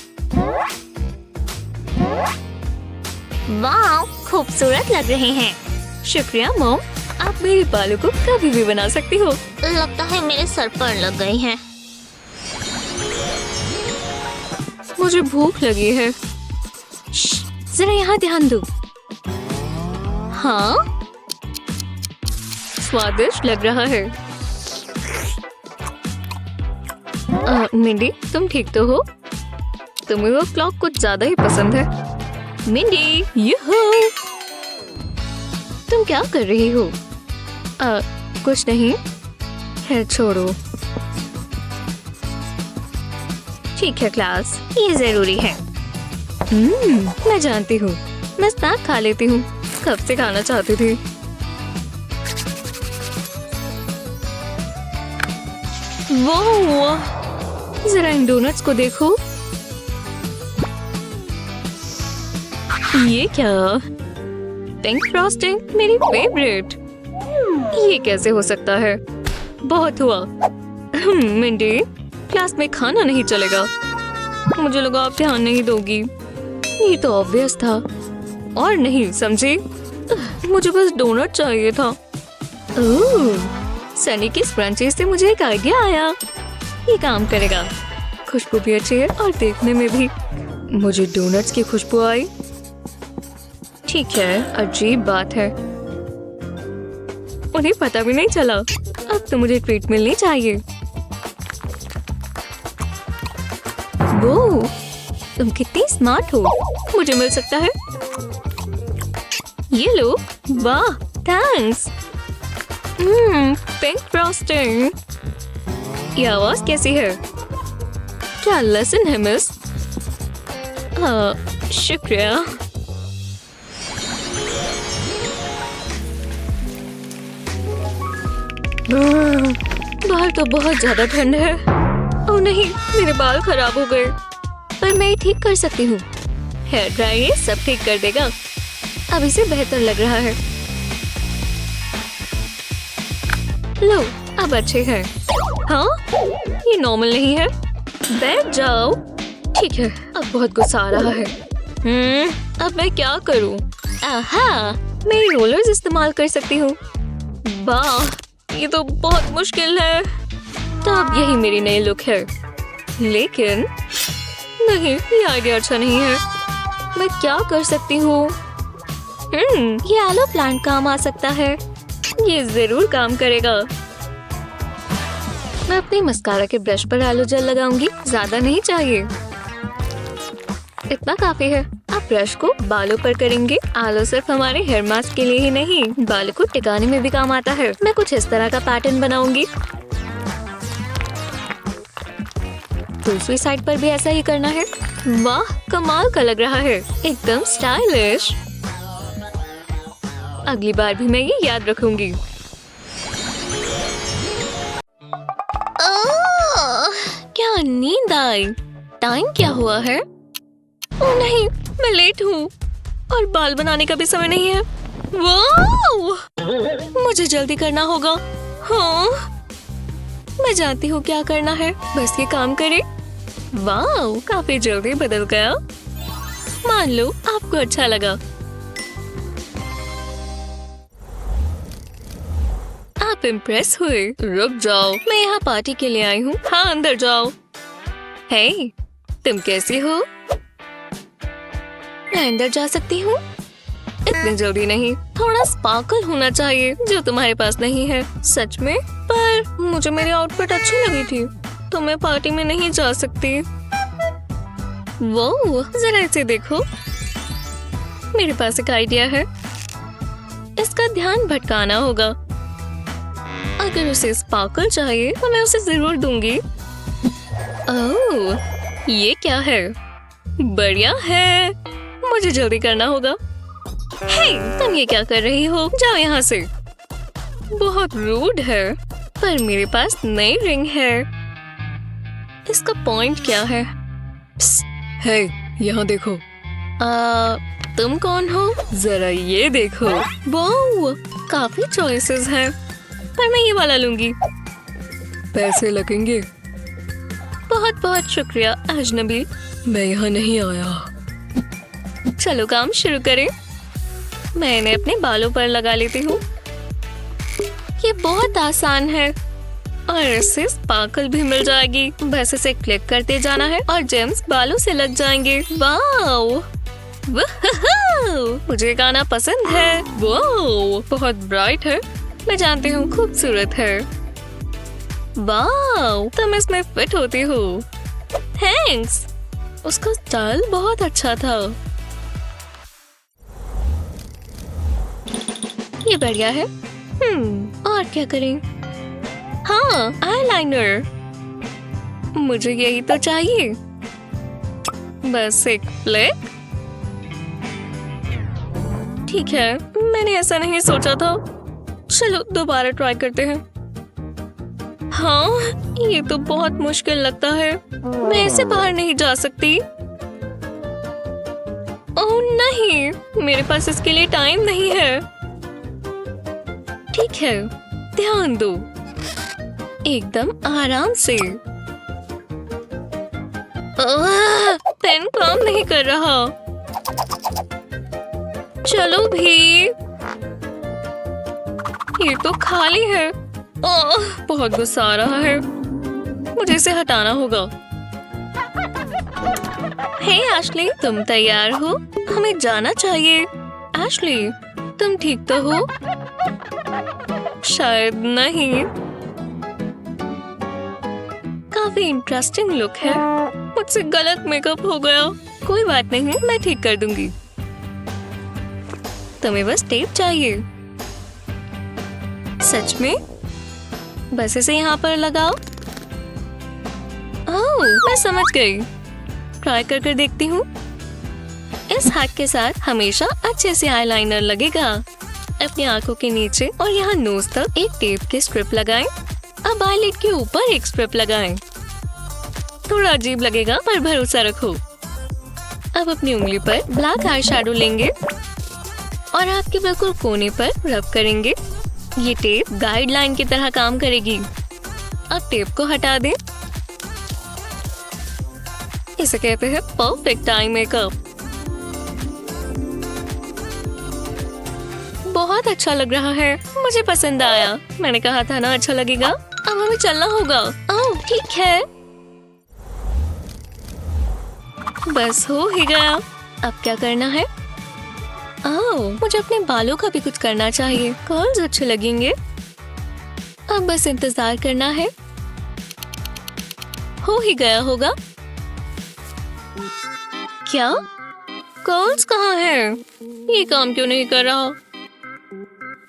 वाह, खूबसूरत लग रहे हैं। शुक्रिया मॉम, आप मेरे बालों को कभी भी बना सकती हो। लगता है मेरे सर पर लग गई हैं। मुझे भूख लगी है। जरा यहाँ ध्यान दो। हाँ, स्वादिष्ट लग रहा है। मिंडी, तुम ठीक तो हो? तुम्हें वो क्लॉक कुछ ज्यादा ही पसंद है। मिंडी, यूहू! तुम क्या कर रही हो? कुछ नहीं है, छोड़ो। ठीक है क्लास, ये जरूरी है। मैं जानती हूँ। मैं स्नैक खा लेती हूँ, कब से खाना चाहती थी। वाह, जरा इन डोनट्स को देखो। ये क्या? पिंक फ्रॉस्टिंग, मेरी फेवरेट। ये कैसे हो सकता है? बहुत हुआ। मिंडी, क्लास में खाना नहीं चलेगा। मुझे लगा आप ध्यान नहीं दोगी। ये तो ऑब्वियस था। और नहीं, समझी? मुझे बस डोनट चाहिए था। सनी की स्क्रंची से मुझे एक आइडिया आया। ये काम करेगा। खुशबू भी अच्छी है और देखने में भी। मुझे डोनट्स की खुशबू आई। ठीक है, अजीब बात है। उन्हें पता भी नहीं चला। अब तो मुझे ट्रीट मिलनी चाहिए। वो, तुम कितनी स्मार्ट हो। मुझे मिल सकता है। ये लो। वाह, थैंक्स। Pink frosting. ये आवाज कैसी है? क्या लेसन है मिस? शुक्रिया। बाहर तो बहुत ज्यादा ठंड है। ओह नहीं, मेरे बाल खराब हो गए। पर मैं ठीक कर सकती हूँ। हेयर ड्रायर सब ठीक कर देगा। अब इसे बेहतर लग रहा है। लो, अब अच्छे हैं। हाँ, ये नॉर्मल नहीं है। बैठ जाओ। ठीक है, अब बहुत गुस्सा आ रहा है। अब मैं क्या करूँ? आहा, मैं रोलर्स इस्तेमाल कर सकती हूँ। वाह, ये तो बहुत मुश्किल है। तो अब यही मेरी नई लुक है। लेकिन नहीं, ये आइडिया अच्छा नहीं है। मैं क्या कर सकती हूँ? ये आलो प्लांट काम आ सकता है। ये जरूर काम करेगा। मैं अपने मस्कारा के ब्रश पर आलो जेल लगाऊंगी। ज्यादा नहीं चाहिए, इतना काफी है। अब ब्रश को बालों पर करेंगे। आलो सिर्फ हमारे हेयर मास्क के लिए ही नहीं, बालों को टिकाने में भी काम आता है। मैं कुछ इस तरह का पैटर्न बनाऊंगी। दूसरी साइड पर भी ऐसा ही करना है। वाह, कमाल का लग रहा है, एकदम स्टाइलिश। अगली बार भी मैं ये याद रखूंगी। क्या नींद आई? टाइम क्या हुआ है? ओह नहीं, मैं लेट हूँ और बाल बनाने का भी समय नहीं है। वाह, मुझे जल्दी करना होगा। हाँ, मैं जानती हूँ क्या करना है, बस ये काम करे। वाह, काफी जल्दी बदल गया। मान लो आपको अच्छा लगा। आप इम्प्रेस हुए? रुक जाओ, मैं यहाँ पार्टी के लिए आई हूँ। हाँ, अंदर जाओ। हे, तुम कैसी हो? मैं अंदर जा सकती हूँ? इतनी जल्दी नहीं, थोड़ा स्पार्कल होना चाहिए जो तुम्हारे पास नहीं है। सच में? पर मुझे मेरी आउटफिट अच्छी लगी थी, तो मैं पार्टी में नहीं जा सकती। वो, जरा इसे देखो। मेरे पास एक आइडिया है। इसका ध्यान भटकाना होगा। अगर उसे स्पार्कल चाहिए तो मैं उसे जरूर दूंगी। ओह, ये क्या है? बढ़िया है, मुझे जल्दी करना होगा। हे, तुम ये क्या कर रही हो? जाओ यहाँ से। बहुत रूड है, पर मेरे पास नई रिंग है। इसका पॉइंट क्या है? हे, यहाँ देखो। तुम कौन हो? जरा ये देखो। वाह, काफी चॉइसेस हैं। पर मैं ये वाला लूंगी। पैसे लगेंगे। बहुत बहुत शुक्रिया अजनबी। मैं यहाँ नहीं आया। चलो काम शुरू करें। मैं इन्हें अपने बालों पर लगा लेती हूँ। ये बहुत आसान है और इससे स्पार्कल भी मिल जाएगी। बस इसे क्लिक करते जाना है और जेम्स बालों से लग जाएंगे। वाओ, मुझे गाना पसंद है। वाओ, बहुत ब्राइट है। मैं जानती हूँ खूबसूरत है। वाओ, तुम इसमें फिट होती हो। थैंक्स। उसका स्टाइल बहुत अच्छा था। ये बढ़िया है। और क्या करें? हाँ, आईलाइनर। मुझे यही तो चाहिए। बस एक फ्लिक। ठीक है, मैंने ऐसा नहीं सोचा था। चलो दोबारा ट्राई करते हैं। हाँ, ये तो बहुत मुश्किल लगता है। मैं इससे बाहर नहीं जा सकती। ओह नहीं, मेरे पास इसके लिए टाइम नहीं है। ठीक है, ध्यान दो। एकदम आराम से। पेन काम नहीं कर रहा। चलो भी। ये तो खाली है। बहुत गुस्सा आ रहा है। मुझे इसे हटाना होगा। हे एशली, तुम तैयार हो? हमें जाना चाहिए। एशली, तुम ठीक तो हो? शायद नहीं। काफी इंटरेस्टिंग लुक है। मुझसे गलत मेकअप हो गया। कोई बात नहीं, मैं ठीक कर दूंगी। तुम्हें बस टेप चाहिए। सच में? बस इसे यहाँ पर लगाओ। ओह, मैं समझ गई। ट्राई कर देखती हूँ। इस हैक के साथ हमेशा अच्छे से आईलाइनर लगेगा। अपनी आंखों के नीचे और यहाँ नोज तक एक टेप की स्ट्रिप लगाएं। अब आईलिड के ऊपर एक स्ट्रिप लगाएं। थोड़ा अजीब लगेगा पर भरोसा रखो। अब अपनी उंगली पर ब्लैक आई शैडो लेंगे और आपके बिल्कुल कोने पर रब करेंगे। ये टेप गाइडलाइन की तरह काम करेगी। अब टेप को हटा दें। इसे कहते हैं परफेक्ट आई मेकअप। बहुत अच्छा लग रहा है। मुझे पसंद आया। मैंने कहा था ना अच्छा लगेगा। अब हमें चलना होगा। ओह ठीक है, बस हो ही गया। अब क्या करना है? ओह, मुझे अपने बालों का भी कुछ करना चाहिए। कर्ल्स अच्छे लगेंगे। अब बस इंतजार करना है। हो ही गया होगा। क्या? कर्ल्स कहाँ है? ये काम क्यों नहीं कर रहा?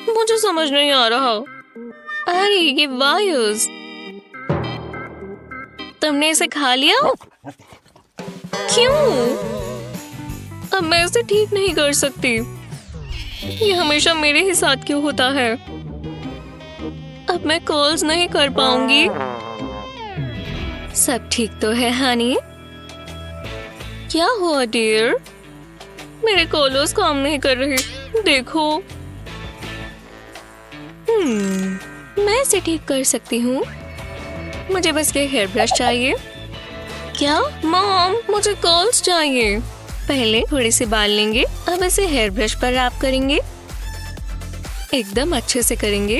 मुझे समझ नहीं आ रहा। अरे ये वायर्स। तुमने इसे खा लिया? क्यों? अब मैं इसे ठीक नहीं कर सकती। ये हमेशा मेरे ही साथ क्यों होता है? अब मैं कॉल्स नहीं कर पाऊंगी। सब ठीक तो है हनी? क्या हुआ डियर? मेरे कॉलर्स काम नहीं कर रहे। देखो। मैं इसे ठीक कर सकती हूँ। मुझे बस ये हेयर ब्रश चाहिए। क्या? मॉम, मुझे कर्ल्स चाहिए। पहले थोड़े से बाल लेंगे। अब इसे हेयर ब्रश पर रैप करेंगे। एकदम अच्छे से करेंगे।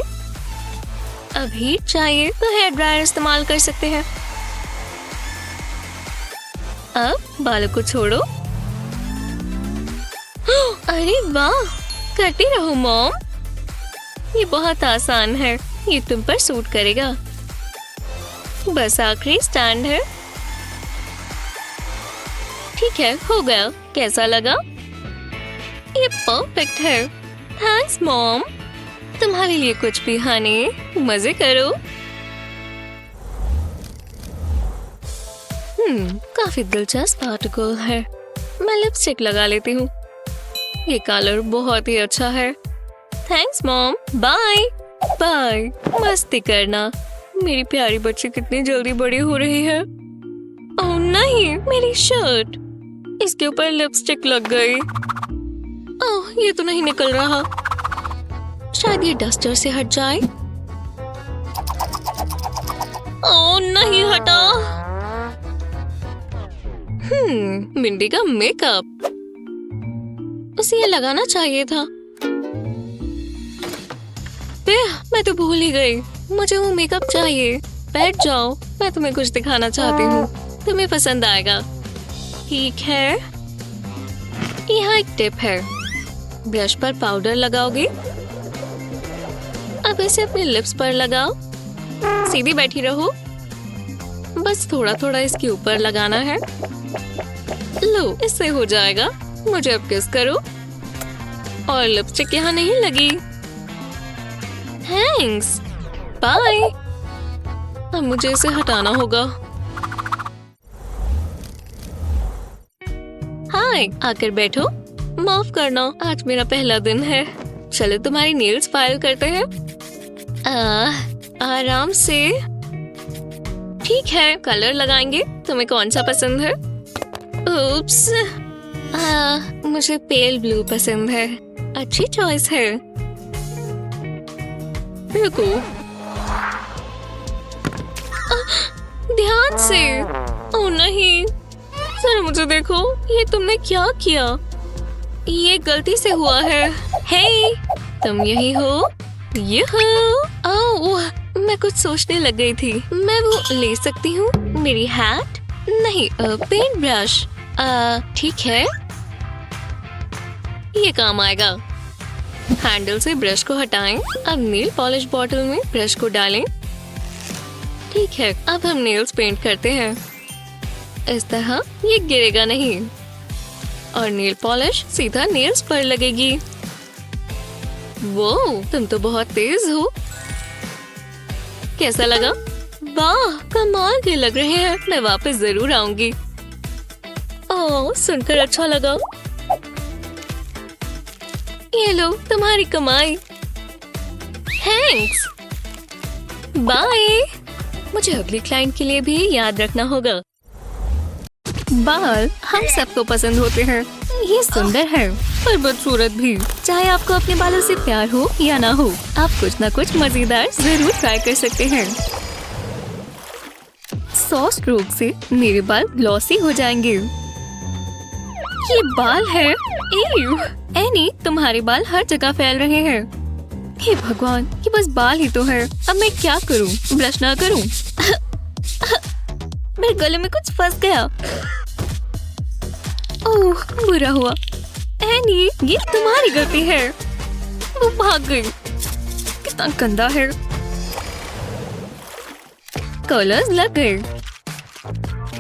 अब हीट चाहिए तो हेयर ड्रायर इस्तेमाल कर सकते हैं। अब बालों को छोड़ो। अरे वाह, करती रहो मॉम। ये बहुत आसान है। ये तुम पर सूट करेगा। बस आखिरी स्टैंड है। ठीक है, हो गया। कैसा लगा? ये परफेक्ट है। Thanks mom. तुम्हारे लिए कुछ भी हनी। मजे करो। काफी दिलचस्प आर्टिकल है। मैं लिपस्टिक लगा लेती हूँ। ये कलर बहुत ही अच्छा है। Thanks mom. Bye bye. मस्ती करना। मेरी प्यारी बच्ची कितनी जल्दी बड़ी हो रही है। ओह नहीं, मेरी शर्ट। इसके ऊपर लिपस्टिक लग गई। ओह, ये तो नहीं निकल रहा। शायद ये डस्टर से हट जाए। नहीं हटा। मिंडी का मेकअप, उसे ये लगाना चाहिए था। मैं तो भूल ही गई, मुझे वो मेकअप चाहिए। बैठ जाओ, मैं तुम्हें कुछ दिखाना चाहती हूँ, तुम्हें पसंद आएगा। ठीक है, यहाँ एक टिप है। ब्रश पर पाउडर लगाओगे, अब इसे अपने लिप्स पर लगाओ। सीधी बैठी रहो, बस थोड़ा थोड़ा इसके ऊपर लगाना है। लो, इससे हो जाएगा। मुझे अब किस करो। और लिपस्टिक यहाँ नहीं लगी। Thanks, bye. अब मुझे इसे हटाना होगा। हाय, आकर बैठो। माफ करना, आज मेरा पहला दिन है। चलो तुम्हारी नेल्स फाइल करते हैं। आराम से। ठीक है, कलर लगाएंगे। तुम्हें कौन सा पसंद है? उप्स, मुझे पेल ब्लू पसंद है। अच्छी चॉइस है। रुको, ध्यान से। ओह नहीं, जरा मुझे देखो, ये तुमने क्या किया? ये गलती से हुआ है। हे, तुम यही हो? ओह, मैं कुछ सोचने लग गई थी। मैं वो ले सकती हूँ? मेरी हैट? नहीं, पेंट ब्रश। ठीक है, ये काम आएगा। हैंडल से ब्रश को हटाएं। अब नेल पॉलिश बॉटल में ब्रश को डालें। ठीक है, अब हम नेल्स पेंट करते हैं। इस तरह ये गिरेगा नहीं और नेल पॉलिश सीधा नेल्स पर लगेगी। वो, तुम तो बहुत तेज हो। कैसा लगा? वाह, कमाल के लग रहे हैं। मैं वापस जरूर आऊंगी। ओह, सुनकर अच्छा लगा। ये लो तुम्हारी कमाई। Thanks, bye. मुझे अगली क्लाइंट के लिए भी याद रखना होगा। बाल हम सबको पसंद होते हैं। ये सुंदर है पर बदसूरत भी। चाहे आपको अपने बालों से प्यार हो या ना हो, आप कुछ ना कुछ मजेदार जरूर ट्राई कर सकते हैं। 100 स्ट्रोक से मेरे बाल ग्लॉसी हो जाएंगे। ये बाल है। एनी, तुम्हारे बाल हर जगह फैल रहे हैं। हे भगवान, ये बस बाल ही तो है। अब मैं क्या करूं? ब्रश ना करूं? मेरे गले में कुछ फंस गया। ओह, बुरा हुआ। एनी, ये तुम्हारी गलती है। वो भाग गई। कितना गंदा है। कलर्स लग गए।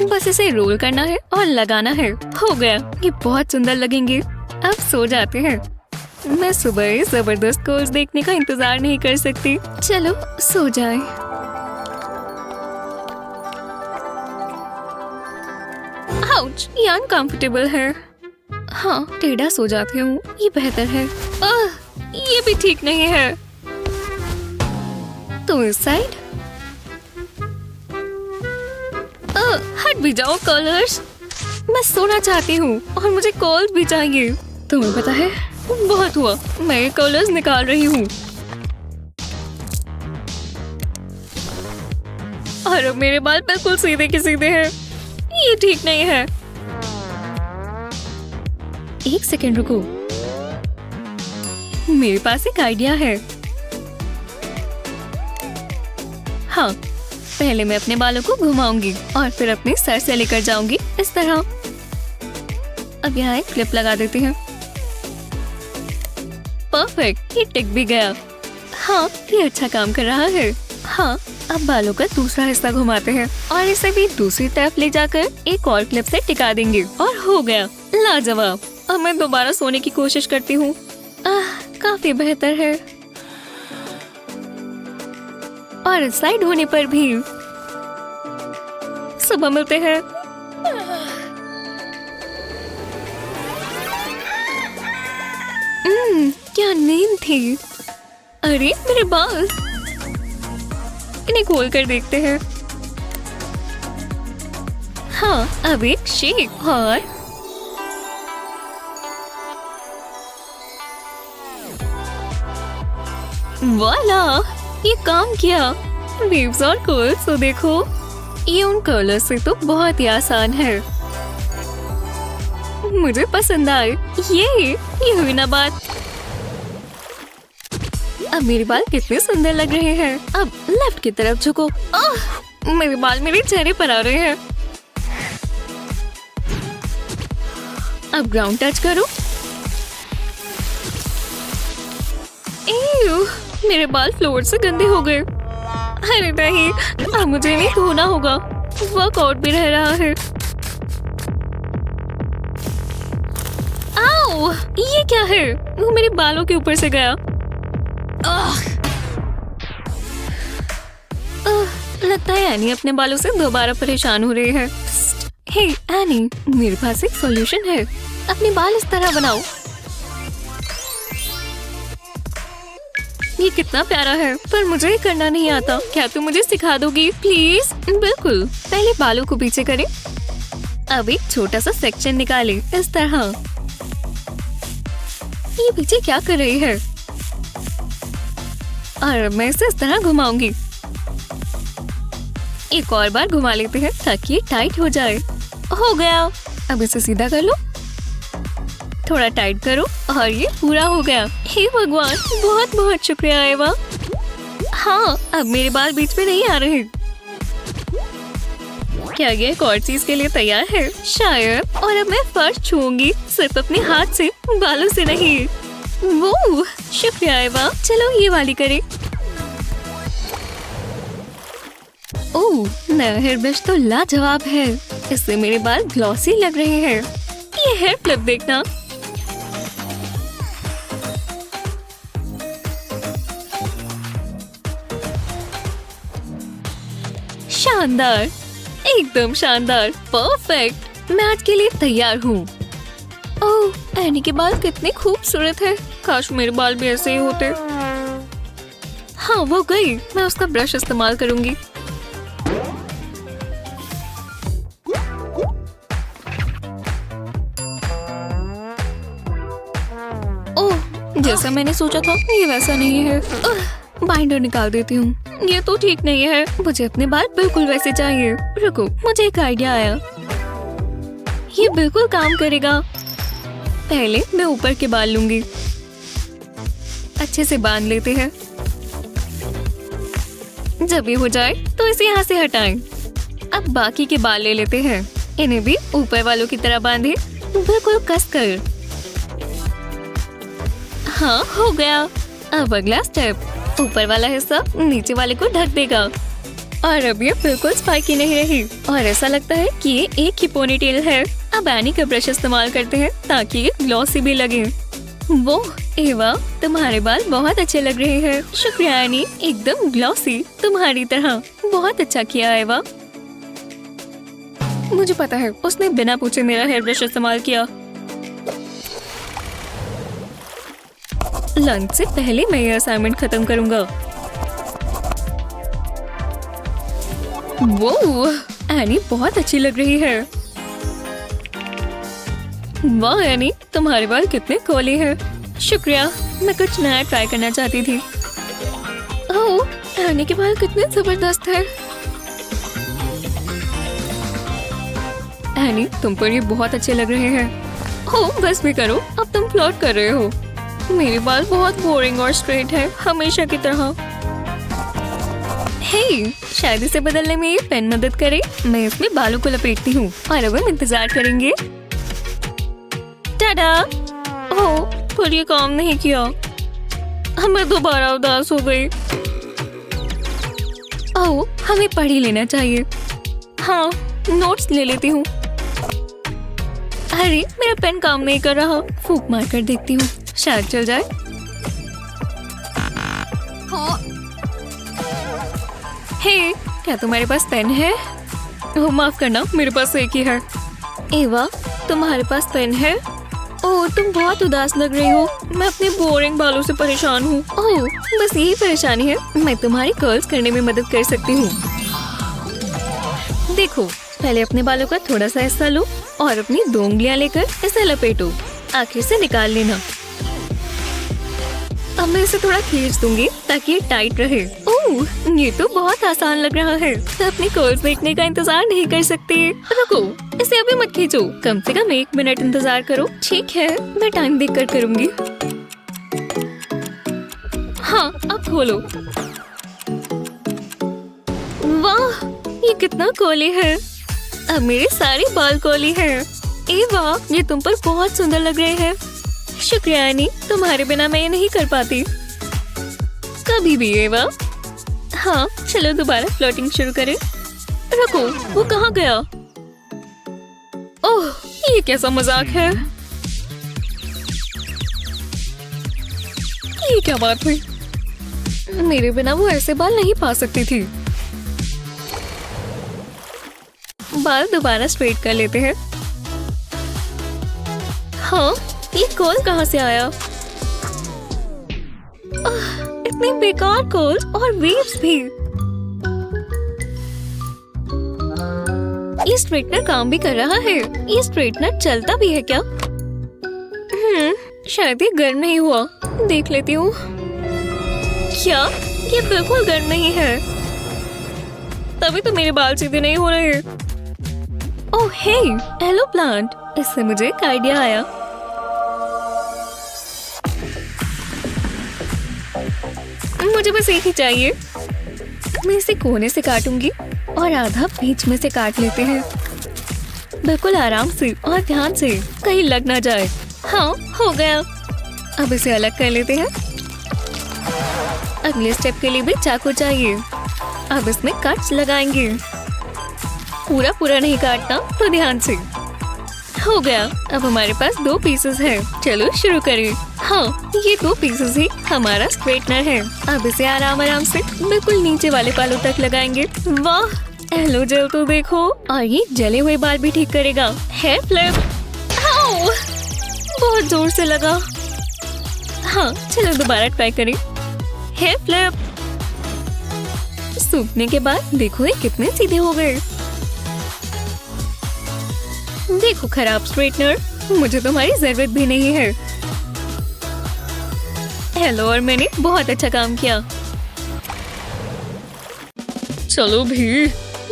बस इसे रोल करना है और लगाना है। हो गया। ये बहुत सुंदर लगेंगे। अब सो जाते हैं। मैं सुबह जबरदस्त कोर्स देखने का इंतजार नहीं कर सकती। चलो सो जाएं। आउच, ये अनकंफर्टेबल है। हाँ, टेढ़ा सो जाती हूँ, ये बेहतर है। ये भी ठीक नहीं है। तो इस साइड। हट भी जाओ कलर्स। मैं सोना चाहती हूँ और मुझे कॉल्स भी चाहिए। तुम्हें पता है, बहुत हुआ। मैं ये कलर्स निकाल रही हूँ और अब मेरे बाल बिल्कुल सीधे के सीधे हैं। ये ठीक नहीं है। एक सेकेंड रुको, मेरे पास एक आइडिया है। हाँ, पहले मैं अपने बालों को घुमाऊंगी और फिर अपने सर से लेकर जाऊंगी इस तरह। अब यहाँ एक क्लिप लगा देती हैं। परफेक्ट, ये टिक भी गया। हाँ, ये अच्छा काम कर रहा है। हाँ, अब बालों का दूसरा हिस्सा घुमाते हैं और इसे भी दूसरी तरफ ले जाकर एक और क्लिप से टिका देंगे और हो गया। लाजवाब। अब मैं दोबारा सोने की कोशिश करती हूँ। काफी बेहतर है। और इस साइड होने पर भी। सुबह मिलते हैं। क्या नींद थी। अरे मेरे बाल, इन्हें खोल कर देखते हैं। हाँ, अब एक शेक और वाला, ये काम किया। वेव्स और कर्ल्स तो देखो। ये उन कर्लर से तो बहुत ही आसान है। मुझे पसंद आए। ये हुई ना बात। अब मेरे बाल कितने सुंदर लग रहे हैं। अब लेफ्ट की तरफ झुको। मेरे बाल मेरे चेहरे पर आ रहे हैं। अब ग्राउंड टच करो। मेरे बाल फ्लोर से गंदे हो गए। अरे नहीं, अब मुझे नहीं धोना होगा। वर्कआउट भी रह रहा है। आओ, ये क्या है? वो मेरे बालों के ऊपर से गया। लगता है एनी अपने बालों से दोबारा परेशान हो रही है। हे एनी, मेरे पास एक सॉल्यूशन है। अपने बाल इस तरह बनाओ। ये कितना प्यारा है, पर मुझे ये करना नहीं आता। क्या तुम मुझे सिखा दोगी प्लीज? बिल्कुल। पहले बालों को पीछे करें। अब एक छोटा सा सेक्शन निकालें इस तरह। ये पीछे क्या कर रही है? और मैं इसे इस तरह घुमाऊंगी। एक और बार घुमा लेते हैं ताकि ये टाइट हो जाए। हो गया। अब इसे सीधा कर लो। थोड़ा टाइट करो और ये पूरा हो गया। हे भगवान, बहुत बहुत शुक्रिया एवा। हाँ, अब मेरे बाल बीच में नहीं आ रहे। क्या ये एक और चीज के लिए तैयार है? शायद। और अब मैं फर्श छूऊंगी, सिर्फ अपने हाथ से, बालों से नहीं। वो शुक्रिया एवा। चलो ये वाली करें। ओह, नया हेयर ब्रश तो लाजवाब है। इससे मेरे बाल ग्लॉसी लग रहे हैं। ये हेयर फ्लिप देखना। शानदार, एकदम शानदार, परफेक्ट। मैं आज के लिए तैयार हूँ। ओह, एनी के बाल कितने खूबसूरत है। काश मेरे बाल भी ऐसे ही होते। हाँ, वो गई। मैं उसका ब्रश इस्तेमाल करूंगी। ओह, जैसा मैंने सोचा था ये वैसा नहीं है। बाइंडर निकाल देती हूँ। ये तो ठीक नहीं है। मुझे अपने बाल बिल्कुल वैसे चाहिए। रुको, मुझे एक आइडिया आया। ये बिल्कुल काम करेगा। पहले मैं ऊपर के बाल लूंगी। अच्छे से बांध लेते हैं। जब ये हो जाए तो इसे यहाँ से हटाएं। अब बाकी के बाल ले लेते हैं। इन्हें भी ऊपर वालों की तरह बांधे, बिल्कुल कसकर। हाँ, हो गया। अब अगला स्टेप। ऊपर वाला हिस्सा नीचे वाले को ढक देगा। और अब ये बिल्कुल स्पाइकी नहीं रही और ऐसा लगता है कि ये एक ही पोनीटेल है। अब एनी का ब्रश इस्तेमाल करते हैं ताकि ये ग्लॉसी भी लगे। वो एवा, तुम्हारे बाल बहुत अच्छे लग रहे हैं। शुक्रिया एनी, एकदम ग्लॉसी, तुम्हारी तरह। बहुत अच्छा किया एवा। मुझे पता है उसने बिना पूछे मेरा हेयर ब्रश इस्तेमाल किया। लंच से पहले मैं ये असाइनमेंट खत्म करूंगा। वो एनी बहुत अच्छी लग रही है। वाह एनी, तुम्हारे बाल कितने कोली हैं। शुक्रिया, मैं कुछ नया ट्राई करना चाहती थी। ओह, एनी के बाल कितने जबरदस्त हैं। एनी, तुम पर ये बहुत अच्छे लग रहे हैं। ओह, बस भी करो, अब तुम फ्लर्ट कर रहे हो। मेरे बाल बहुत बोरिंग और स्ट्रेट है, हमेशा की तरह। हे, शायद इसे बदलने में ये पेन मदद करे। मैं इसमें बालों को लपेटती हूँ और अब हम इंतजार करेंगे। टाडा! ओह, पर ये काम नहीं किया। मैं दोबारा उदास हो गई। ओह, हमें पढ़ ही लेना चाहिए। हाँ, नोट्स ले लेती हूँ। अरे, मेरा पेन काम नहीं कर रहा। फूंक मार कर देखती हूँ, शायद चल जाए। हे, क्या तुम्हारे पास पेन है? ओह, माफ करना, मेरे पास एक ही है। एवा, तुम्हारे पास पेन है? ओह, तुम बहुत उदास लग रही हो। मैं अपने बोरिंग बालों से परेशान हूँ। ओह, बस यही परेशानी है। मैं तुम्हारी कर्ल्स करने में मदद कर सकती हूँ। देखो, पहले अपने बालों का थोड़ा सा हिस्सा लो और अपनी 2 उंगलियां लेकर इसे लपेटो। आखिर से निकाल लेना। अब मैं इसे थोड़ा खींच दूंगी ताकि ये टाइट रहे। ओह, ओह, ये तो बहुत आसान लग रहा है। अपनी कोल्स देखने का इंतजार नहीं कर सकते। रुको, इसे अभी मत खींचो, कम से कम 1 मिनट इंतजार करो। ठीक है, मैं टाइम देखकर करूंगी। हाँ, अब खोलो। वाह, ये कितना कोली है। अब मेरे सारे बाल कोली हैं। ए वाह, ये तुम पर बहुत सुंदर लग रहे हैं। शुक्रिया एनी, तुम्हारे बिना मैं ये नहीं कर पाती कभी भी। एवा, हाँ चलो दोबारा फ्लोटिंग शुरू करें। रुको, वो कहाँ गया? ओह, ये कैसा मजाक है। ये क्या बात हुई? मेरे बिना वो ऐसे बाल नहीं पा सकती थी। बाल दोबारा स्ट्रेट कर लेते हैं। हाँ, ये कोल कहाँ से आया? इतने बेकार कोल और वेव्स भी। ये स्ट्रेटनर काम भी कर रहा है। ये स्ट्रेटनर चलता भी है क्या? शायद ये गर्म नहीं हुआ। देख लेती हूँ। क्या? ये बिल्कुल गर्म नहीं है। तभी तो मेरे बाल सीधे नहीं हो रहे। ओह हे, हेलो प्लांट, इससे मुझे एक आइडिया आया। मुझे बस एक ही चाहिए। मैं इसे कोने से काटूंगी और आधा बीच में से काट लेते हैं। बिल्कुल आराम से और ध्यान से, कहीं लग ना जाए। हाँ, हो गया। अब इसे अलग कर लेते हैं। अगले स्टेप के लिए भी चाकू चाहिए। अब इसमें कट्स लगाएंगे। पूरा पूरा नहीं काटना, तो ध्यान से। हो गया। अब हमारे पास 2 पीसेस हैं। चलो शुरू करें। हाँ, ये 2 पीसेस ही हमारा स्ट्रेटनर है। अब इसे आराम आराम से बिल्कुल नीचे वाले बालों तक लगाएंगे। वाह, हेलो जेल तो देखो। और ये जले हुए बाल भी ठीक करेगा। Hair flip. आओ, बहुत जोर से लगा। हाँ, चलो दोबारा ट्राई करें। Hair flip. सूखने के बाद देखो ये कितने सीधे हो गए। देखो खराब स्ट्रेटनर, मुझे तुम्हारी जरूरत भी नहीं है। हेलो, और मैंने बहुत अच्छा काम किया। चलो भी,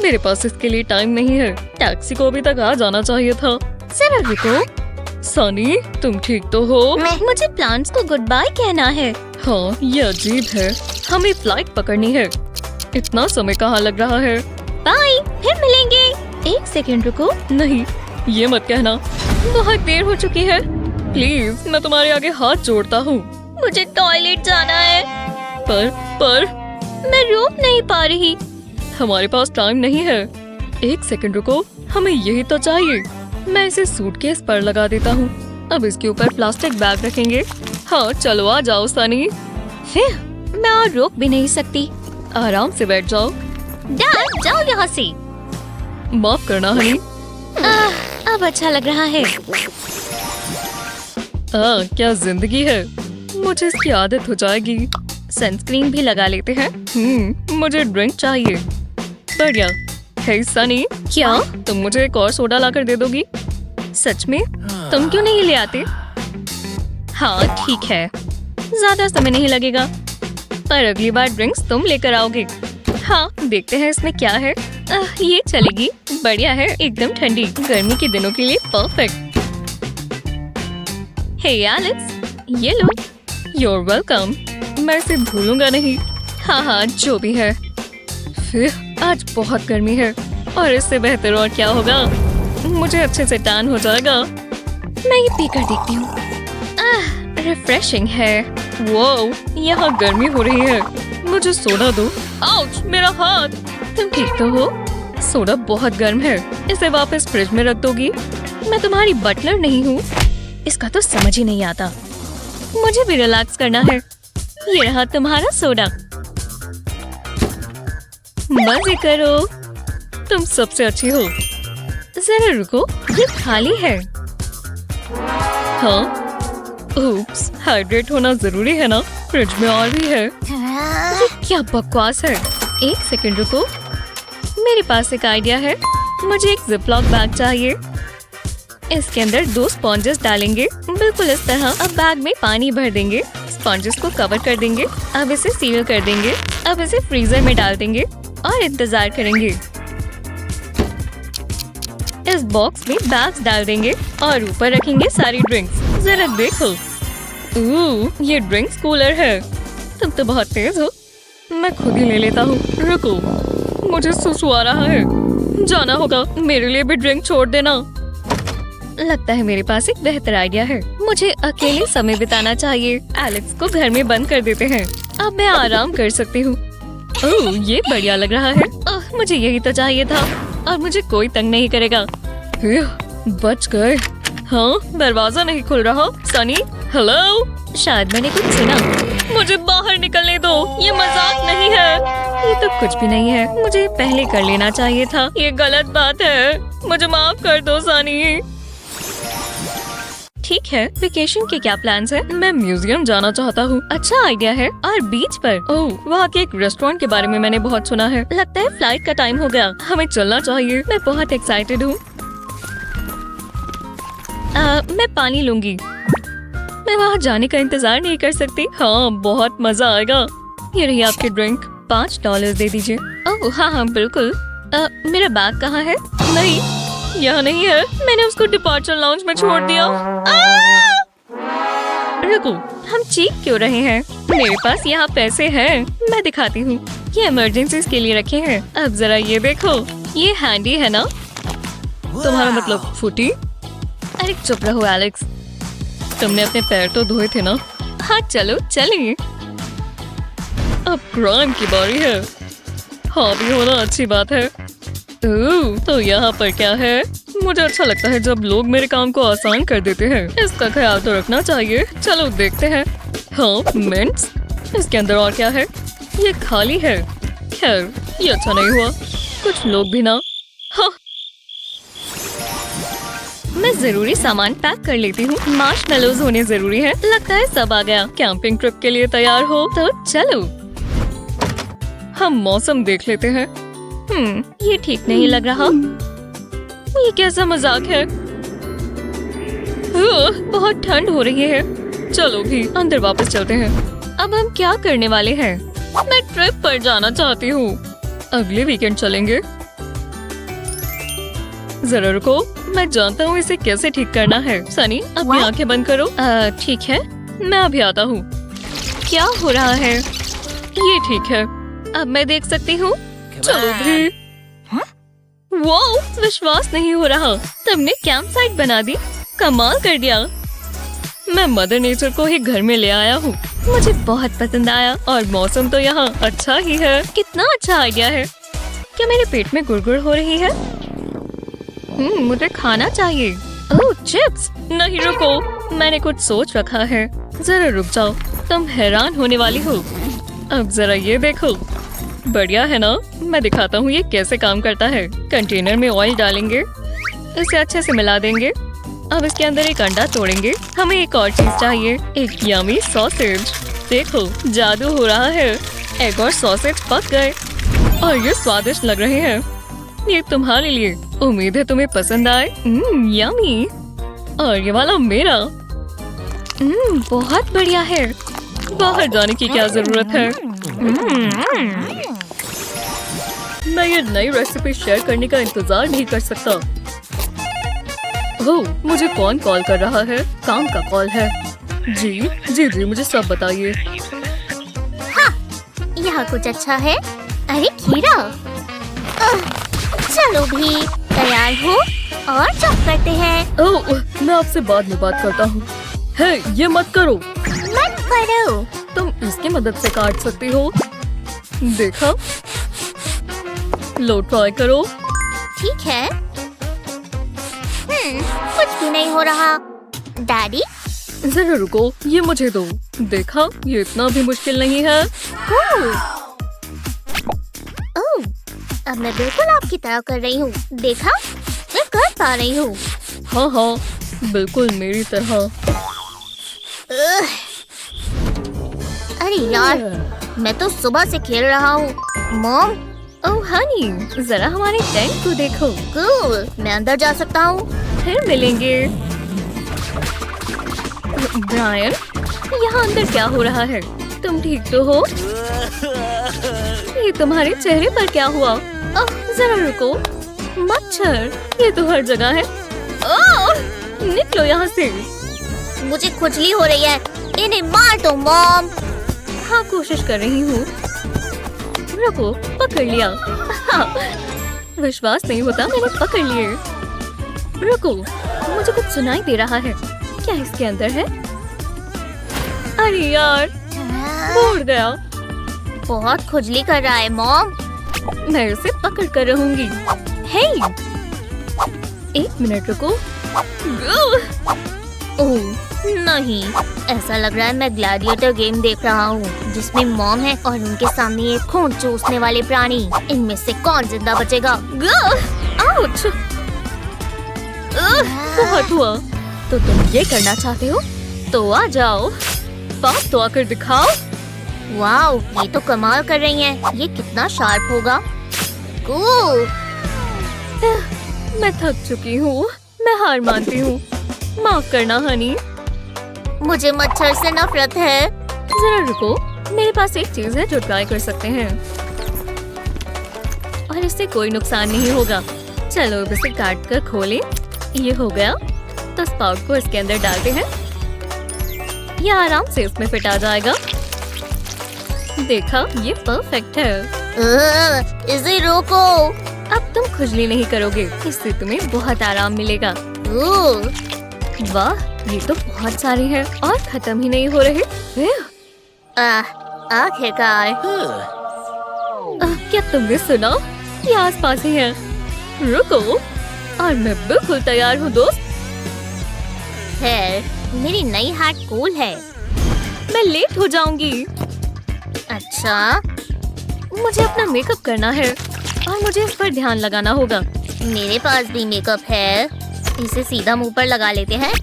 मेरे पास इसके लिए टाइम नहीं है। टैक्सी को अभी तक आ जाना चाहिए था। जरा रुको। सनी, तुम ठीक तो हो? मुझे प्लांट्स को गुड बाय कहना है। हाँ, ये अजीब है। हमें फ्लाइट पकड़नी है। इतना समय कहाँ लग रहा है? बाय, फिर मिलेंगे। 1 सेकंड रुको। नहीं, ये मत कहना। बहुत देर हो चुकी है। प्लीज, मैं तुम्हारे आगे हाथ जोड़ता हूँ। मुझे टॉयलेट जाना है। पर मैं रोक नहीं पा रही। हमारे पास टाइम नहीं है। 1 सेकंड रुको, हमें यही तो चाहिए। मैं इसे सूटकेस पर लगा देता हूँ। अब इसके ऊपर प्लास्टिक बैग रखेंगे। हाँ, चलो आ जाओ सनी। फिर मैं और रोक भी नहीं सकती। आराम से बैठ जाओ। डैड, जाओ यहाँ से। माफ करना हनी। अब अच्छा लग रहा है। क्या जिंदगी है। मुझे इसकी आदत हो जाएगी। सनस्क्रीन भी लगा लेते हैं। मुझे ड्रिंक चाहिए। बढ़िया। हे सनी, क्या? तुम मुझे एक और सोडा लाकर दे दोगी? सच में? तुम क्यों नहीं ले आते? हाँ ठीक है, ज्यादा समय नहीं लगेगा, पर अगली बार ड्रिंक्स तुम लेकर आओगे। हाँ, देखते हैं इसमें क्या है। ये चलेगी। बढ़िया है, एकदम ठंडी, गर्मी के दिनों के लिए परफेक्ट। हे एलेक्स, ये लो। You're welcome। मैं इसे भूलूंगा नहीं। हाँ, जो भी है। फिर आज बहुत गर्मी है, और इससे बेहतर और क्या होगा। मुझे अच्छे से टैन हो जाएगा। मैं ये पीकर देखती हूँ। रिफ्रेशिंग है। वो, यहाँ गर्मी हो रही है। मुझे सोडा दो। आउच, मेरा हाथ। तुम ठीक तो हो? सोडा बहुत गर्म है। इसे वापस फ्रिज में रख दोगी? मैं तुम्हारी बटलर नहीं हूँ। इसका तो समझ ही नहीं आता। मुझे भी रिलैक्स करना है। ये रहा तुम्हारा सोडा। मजे करो, तुम सबसे अच्छी हो। जरा रुको, ये खाली है। हाँ, उप्स, हाइड्रेट होना जरूरी है ना। फ्रिज में और भी है। ये क्या बकवास है। 1 सेकंड रुको, मेरे पास एक आइडिया है। मुझे एक जिपलॉक बैग चाहिए। इसके अंदर 2 स्पॉन्जेस डालेंगे, बिल्कुल इस तरह। अब बैग में पानी भर देंगे, स्पॉन्जेस को कवर कर देंगे। अब इसे सील कर देंगे। अब इसे फ्रीजर में डाल देंगे और इंतजार करेंगे। इस बॉक्स में बैग्स डाल देंगे और ऊपर रखेंगे सारी ड्रिंक्स। जरा देखो, ये ड्रिंक्स कूलर है। तुम तो बहुत तेज हो, मैं खुद ही ले लेता हूँ। रुको, मुझे सुसु आ रहा है, जाना होगा। मेरे लिए भी ड्रिंक छोड़ देना। लगता है मेरे पास एक बेहतर आइडिया है। मुझे अकेले समय बिताना चाहिए। एलेक्स को घर में बंद कर देते हैं। अब मैं आराम कर सकती हूँ। ओह, ये बढ़िया लग रहा है। मुझे यही तो चाहिए था और मुझे कोई तंग नहीं करेगा। बच गए। हाँ, दरवाजा नहीं खुल रहा। सनी, हेलो। शायद मैंने कुछ सुना। मुझे बाहर निकलने दो, ये मजाक नहीं है। ये तो कुछ भी नहीं है, मुझे पहले कर लेना चाहिए था। ये गलत बात है, मुझे माफ कर दो सनी। ठीक है, वेकेशन के क्या प्लान्स हैं? मैं म्यूजियम जाना चाहता हूँ। अच्छा आइडिया है। और बीच पर, ओह, वहाँ के एक रेस्टोरेंट के बारे में मैंने बहुत सुना है। लगता है फ्लाइट का टाइम हो गया, हमें चलना चाहिए। मैं बहुत एक्साइटेड हूँ। मैं पानी लूंगी। मैं वहाँ जाने का इंतजार नहीं कर सकती। हाँ, बहुत मजा आएगा। ये रही आपकी ड्रिंक। $5 दे दीजिए। ओह हाँ, बिल्कुल। मेरा बैग कहाँ है? नहीं, यहाँ नहीं है। मैंने उसको डिपार्चर लाउंज में छोड़ दिया। रुको, हम चीख क्यों रहे हैं? मेरे पास यहाँ पैसे हैं, मैं दिखाती हूँ। ये इमरजेंसीज के लिए रखे हैं। अब जरा ये देखो, ये हैंडी है ना? तुम्हारा मतलब फुटी? अरे चुप रहो एलेक्स, तुमने अपने पैर तो धोए थे ना? हाँ चलो चलिए। अब क्राइम की बारी है। हॉबी होना अच्छी बात है। तो यहाँ पर क्या है? मुझे अच्छा लगता है जब लोग मेरे काम को आसान कर देते हैं। इसका ख्याल तो रखना चाहिए। चलो देखते हैं। हाँ, मिंट्स। इसके अंदर और क्या है? ये खाली है। खैर, ये अच्छा नहीं हुआ। कुछ लोग भी ना। हाँ, मैं जरूरी सामान पैक कर लेती हूँ। मार्शमेलोज होने जरूरी है। लगता है सब आ गया। कैंपिंग ट्रिप के लिए तैयार हो तो चलो। हम मौसम देख लेते हैं। ये ठीक नहीं लग रहा। ये कैसा मजाक है? बहुत ठंड हो रही है। चलो भी अंदर वापस चलते हैं। अब हम क्या करने वाले हैं? मैं ट्रिप पर जाना चाहती हूँ। अगले वीकेंड चलेंगे। जरा रुको, मैं जानता हूँ इसे कैसे ठीक करना है। सनी, अपनी आंखें बंद करो। ठीक है, मैं अभी आता हूँ। क्या हो रहा है? ये ठीक है, अब मैं देख सकती हूँ। चलो भी। वाओ, विश्वास नहीं हो रहा। तुमने कैंप साइट बना दी, कमाल कर दिया। मैं मदर नेचर को ही घर में ले आया हूँ। मुझे बहुत पसंद आया और मौसम तो यहाँ अच्छा ही है। कितना अच्छा आइडिया है। क्या मेरे पेट में गुड़गुड़ हो रही है? मुझे खाना चाहिए। ओह, चिप्स। नहीं रुको, मैंने कुछ सोच रखा है। जरा रुक जाओ, तुम हैरान होने वाली हो। अब जरा ये देखो, बढ़िया है ना? मैं दिखाता हूँ ये कैसे काम करता है। कंटेनर में ऑयल डालेंगे, इसे अच्छे से मिला देंगे। अब इसके अंदर एक अंडा तोड़ेंगे। हमें एक और चीज चाहिए, एक यमी सॉसेज। देखो, जादू हो रहा है। एग और सॉसेज पक गए और ये स्वादिष्ट लग रहे हैं। ये तुम्हारे लिए। उम्मीद है तुम्हें पसंद आए। यमी। और ये वाला मेरा। बहुत बढ़िया है। बाहर जाने की क्या जरूरत है? मैं ये नई रेसिपी शेयर करने का इंतजार नहीं कर सकता। ओह, मुझे कौन कॉल कर रहा है? काम का कॉल है। जी जी जी, मुझे सब बताइए। हाँ, यहाँ कुछ अच्छा है। अरे खीरा। चलो भी, तैयार हो और चॉप करते हैं। ओह, मैं आपसे बाद में बात करता हूँ। हे, ये मत करो। मत करो। तुम इसकी मदद से काट सकती हो। देखा? लो, ट्राई करो। ठीक है। कुछ भी नहीं हो रहा। डैडी, जरा रुको, ये मुझे दो। देखा, ये इतना भी मुश्किल नहीं है। ओह, अब मैं बिल्कुल आपकी तरह कर रही हूँ। देखा, मैं कर पा रही हूँ। हाँ हाँ, बिल्कुल मेरी तरह। अरे यार, मैं तो सुबह से खेल रहा हूँ। मॉम। ओह हनी, जरा हमारे टेंट को देखो। कूल, मैं अंदर जा सकता हूँ? फिर मिलेंगे। ब्रायन, यहाँ अंदर क्या हो रहा है? तुम ठीक तो हो? ये तुम्हारे चेहरे पर क्या हुआ? जरा रुको। मच्छर, ये तो हर जगह है। निकलो यहाँ से। मुझे खुजली हो रही है, इन्हें मार दो मॉम। हाँ, कोशिश कर रही हूँ। रुको, पकड़ लिया। हाँ, विश्वास नहीं होता, मैंने पकड़ लिए। रुको, मुझे कुछ सुनाई दे रहा है। क्या इसके अंदर है? अरे यार, उड़ गया। बहुत खुजली कर रहा है मॉम। मैं उसे पकड़ कर रहूंगी। हे, 1 मिनट रुको। ओह नहीं, ऐसा लग रहा है मैं ग्लैडिएटर गेम देख रहा हूँ जिसमें मॉम है और उनके सामने ये खून चूसने वाले प्राणी। इनमें से कौन जिंदा बचेगा? आउच! बहुत हुआ। तो तुम ये करना चाहते हो? तो आ जाओ, पास तो आकर दिखाओ। वाओ, ये तो कमाल कर रही हैं। ये कितना शार्प होगा। कूल। मैं थक चुकी हूँ, मैं हार मानती हूँ। माफ करना हनी। मुझे मच्छर से नफरत है। जरा रुको, मेरे पास एक चीज है जो ट्राई कर सकते हैं और इससे कोई नुकसान नहीं होगा। चलो अब इसे काट कर खोलें। ये हो गया, तो स्पाउट को इसके अंदर डालते हैं। ये आराम से इसमें फिट आ जाएगा। देखा, ये परफेक्ट है। इसे रोको। अब तुम खुजली नहीं करोगे, इससे तुम्हें बहुत आराम मिलेगा। वाह, ये तो बहुत सारे हैं और खत्म ही नहीं हो रहे। आखिरकार। क्या तुमने सुना? ये आसपास ही है। रुको, और मैं बिल्कुल तैयार हूँ दोस्त। खैर, मेरी नई हैट कूल है। मैं लेट हो जाऊंगी। अच्छा, मुझे अपना मेकअप करना है और मुझे इस पर ध्यान लगाना होगा। मेरे पास भी मेकअप है। इसे सीधा मुंह पर लगा लेते हैं।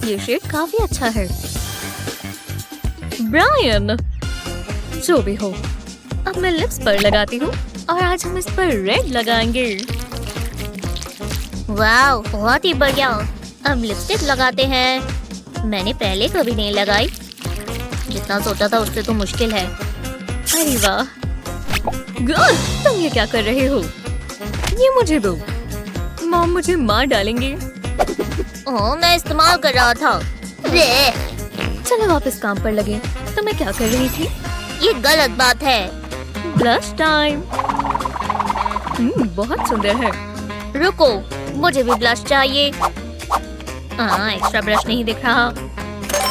ये शेड काफी अच्छा है। ब्रायन, जो भी हो, अब मैं लिप्स पर लगाती हूँ और आज हम इस पर रेड लगाएंगे। वाव, बहुत ही बढ़िया। अब लिपस्टिक लगाते हैं। मैंने पहले कभी नहीं लगाई। जितना सोचा था उससे तो मुश्किल है। अरे वाह, गुड! तुम ये क्या कर रहे हो? ये मुझे दो। मॉम मुझे मार डालेंगी। ओह, मैं इस्तेमाल कर रहा था। चलो वापस काम पर लगे। तो मैं क्या कर रही थी? ये गलत बात है। Blush time. बहुत सुंदर है। रुको, मुझे भी ब्लश चाहिए। एक्स्ट्रा ब्रश नहीं दिख रहा।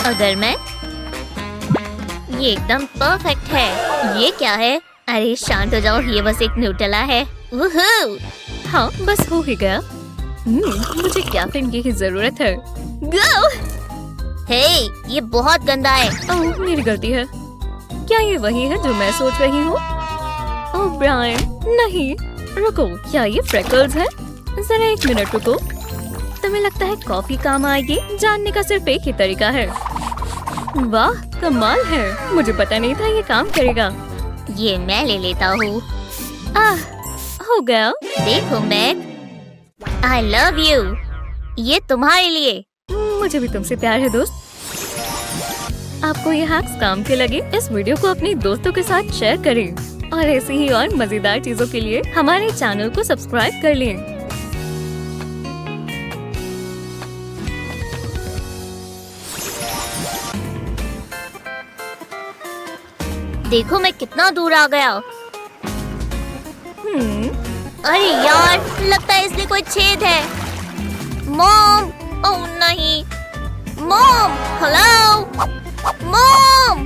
अगर मैं, ये एकदम परफेक्ट है। ये क्या है? अरे शांत हो जाओ, ये बस एक न्यूटेला है। वूहू! हाँ, बस हो ही गया। मुझे क्या फिंगी की जरूरत है। गो! हे, ये बहुत गंदा है। ओह, मेरी गलती है। क्या ये वही है जो मैं सोच रही हूँ? ओह ब्रायन, नहीं। रुको, क्या ये फ्रेकल्स है? जरा 1 मिनट रुको। तुम्हें लगता है कॉफी काम आएगी? जानने का सिर्फ एक ही तरीका है। वाह, कमाल है। मुझे पता नहीं था ये काम करेगा। ये मैं ले लेता हूँ। हो गया। देखो मैग, आई लव यू। ये तुम्हारे लिए। मुझे भी तुमसे प्यार है दोस्त। आपको ये हैक्स काम के लगे? इस वीडियो को अपने दोस्तों के साथ शेयर करें और ऐसी ही और मजेदार चीजों के लिए हमारे चैनल को सब्सक्राइब कर लें। देखो मैं कितना दूर आ गया। अरे यार, लगता है इसमें कोई छेद है। मॉम, ओह नहीं। Mom, hello. मॉम,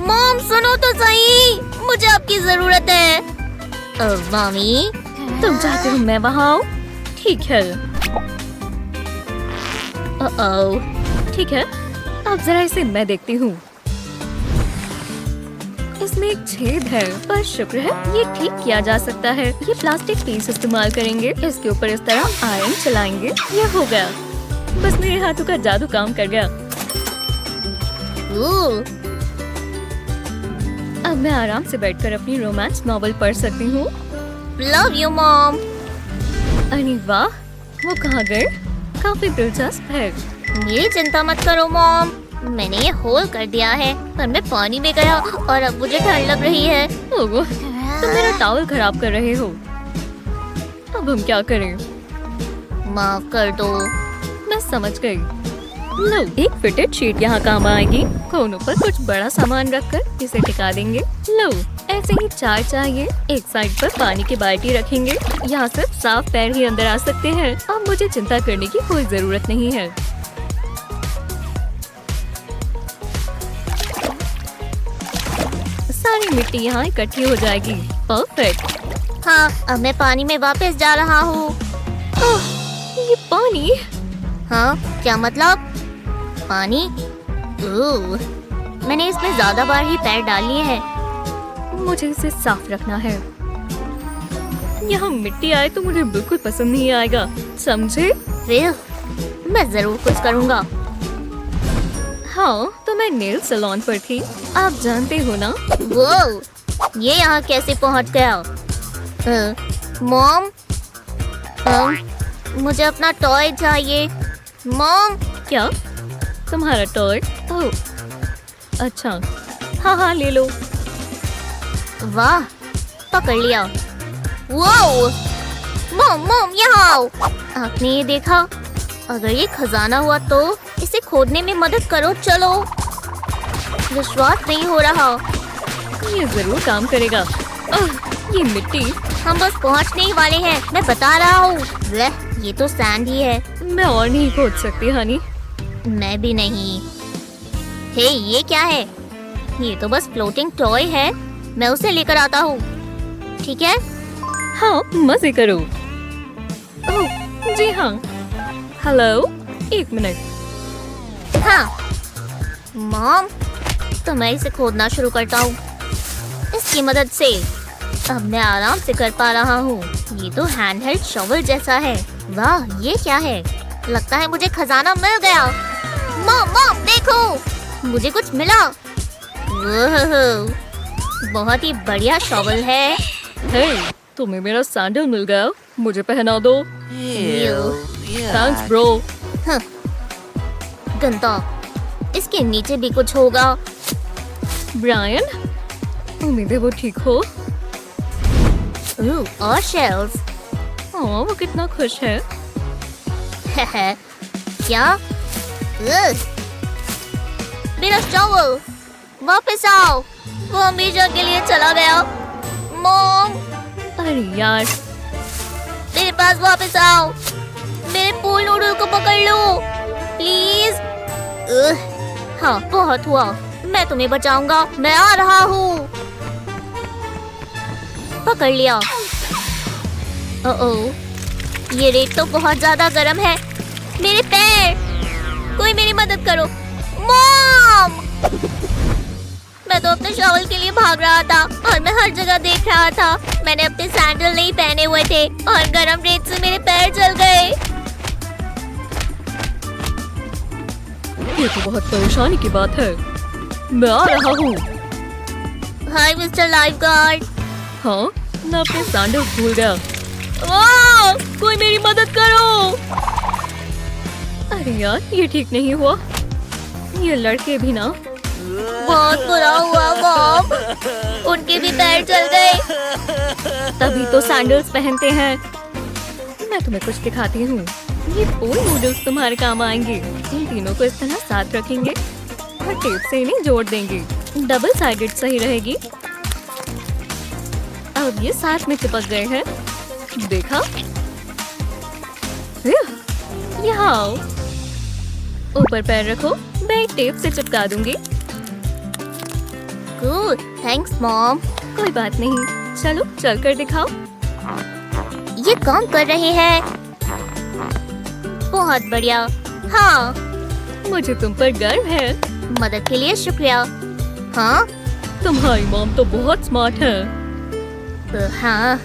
मॉम सुनो तो सही, मुझे आपकी जरूरत है। मम्मी, तुम चाहते हो मैं वहाँ आऊँ? ठीक है। ठीक है, अब जरा इसे मैं देखती हूँ। इसमें एक छेद है, पर शुक्र है ये ठीक किया जा सकता है। ये प्लास्टिक पीस इस्तेमाल करेंगे। इसके ऊपर इस तरह आयरन चलाएंगे। ये हो गया। बस मेरे हाथों का जादू काम कर गया। अब मैं आराम से बैठकर अपनी रोमांस नॉवेल पढ़ सकती हूँ। Love you mom. अरे वाह, वो कहाँ गए? काफी दिलचस्प है। मेरी चिंता मत करो मॉम, मैंने ये होल कर दिया है, पर मैं पानी में गया और अब मुझे ठंड लग रही है। ओह, तुम मेरा टॉवल खराब कर रहे हो। अब हम क्या करें? माफ कर दो। मैं समझ गई। लो, एक फिटेड शीट यहाँ काम आएगी। कोनों पर कुछ बड़ा सामान रखकर इसे टिका देंगे। लो, ऐसे ही 4 चाहिए। एक साइड पर पानी की बाल्टी रखेंगे। यहाँ सिर्फ साफ पैर ही अंदर आ सकते हैं। अब मुझे चिंता करने की कोई जरूरत नहीं है। सारी मिट्टी यहाँ इकट्ठी हो जाएगी। परफेक्ट। हाँ, अब मैं पानी में वापस जा रहा हूँ। ये पानी? हाँ, क्या मतलब? पानी? ओह, मैंने इसमें ज्यादा बार ही पैर डाल लिए हैं। मुझे इसे साफ रखना है। यहाँ मिट्टी आए तो मुझे बिल्कुल पसंद नहीं आएगा, समझे? फिर मैं जरूर कुछ करूँगा। हाँ, तो मैं नेल सैलून पर थी, आप जानते हो ना। वो, ये यहाँ कैसे पहुँच गया? मॉम, मुझे अपना टॉय चाहिए। मॉम, क्या? तुम्हारा टॉय? ओह, अच्छा, हाँ हाँ ले लो। वाह, पकड़ लिया। वो, मॉम यहाँ आओ। आपने ये देखा? अगर ये खजाना हुआ तो इसे खोदने में मदद करो। चलो, विश्वास नहीं हो रहा। ये जरूर काम करेगा। ये मिट्टी। हम बस पहुँचने ही वाले हैं, मैं बता रहा हूँ। ये तो सैंड ही है। मैं और नहीं खोद सकती हनी। मैं भी नहीं। हे, ये क्या है? ये तो बस फ्लोटिंग टॉय है। मैं उसे लेकर आता हूँ, ठीक है? हाँ, मजे करो। ओह, जी हाँ। Hello, 1 minute. हाँ, मॉम, तो मैं इसे खोदना शुरू करता हूँ। इसकी मदद से अब मैं आराम से कर पा रहा हूँ। ये तो हैंडहेल्ड शॉवल जैसा है। वाह, ये क्या है? लगता है मुझे खजाना मिल गया। मॉम देखो, मुझे कुछ मिला। बहुत ही बढ़िया शॉवल है। हे, तुम्हें मेरा सैंडल मिल गया, मुझे पहना दो। Thanks bro. गंदा, इसके नीचे भी कुछ होगा। ब्रायन, उम्मीद है वो ठीक हो। और शेल्स। हाँ, वो कितना खुश है। क्या? मेरा शॉवल, वापस आओ। वो हमेशा के लिए चला गया। मॉम, अरे यार, मेरे पास वापस आओ। मेरे पूल नूडल को पकड़ लो, प्लीज। हाँ, बहुत हुआ। मैं तुम्हें बचाऊंगा। मैं आ रहा हूँ। पकड़ लिया। ओह, ये रेत तो बहुत ज्यादा गर्म है। मेरे पैर, कोई मेरी मदद करो। मॉम, मैं तो अपने शॉवल के लिए भाग रहा था और मैं हर जगह देख रहा था। मैंने अपने सैंडल नहीं पहने हुए थे और गर्म रेत से मेरे पैर जल गए। ये तो बहुत परेशानी की बात है। मैं आ रहा हूँ। हाय मिस्टर लाइफगार्ड। हाँ, मैं अपने सैंडल भूल गया। वाह, कोई मेरी मदद करो। अरे यार, ये ठीक नहीं हुआ। ये लड़के भी ना। बहुत बुरा हुआ मॉम, उनके भी पैर जल गए। तभी तो सैंडल्स पहनते हैं। मैं तुम्हें कुछ दिखाती हूँ। ये पूल नूडल्स तुम्हारे काम आएंगे। इन तीनों को इस तरह साथ रखेंगे और टेप से इन्हें जोड़ देंगे। डबल साइडेड सही रहेगी। अब ये साथ में चिपक गए हैं। देखा? यहाँ आओ। ऊपर पैर रखो, मैं टेप से चिपका दूंगी। Good, thanks mom. कोई बात नहीं, चलो चलकर दिखाओ। ये काम कर रहे हैं। बहुत बढ़िया। हाँ, मुझे तुम पर गर्व है। मदद के लिए शुक्रिया। हाँ, तुम्हारी मॉम तो बहुत स्मार्ट है। हाँ,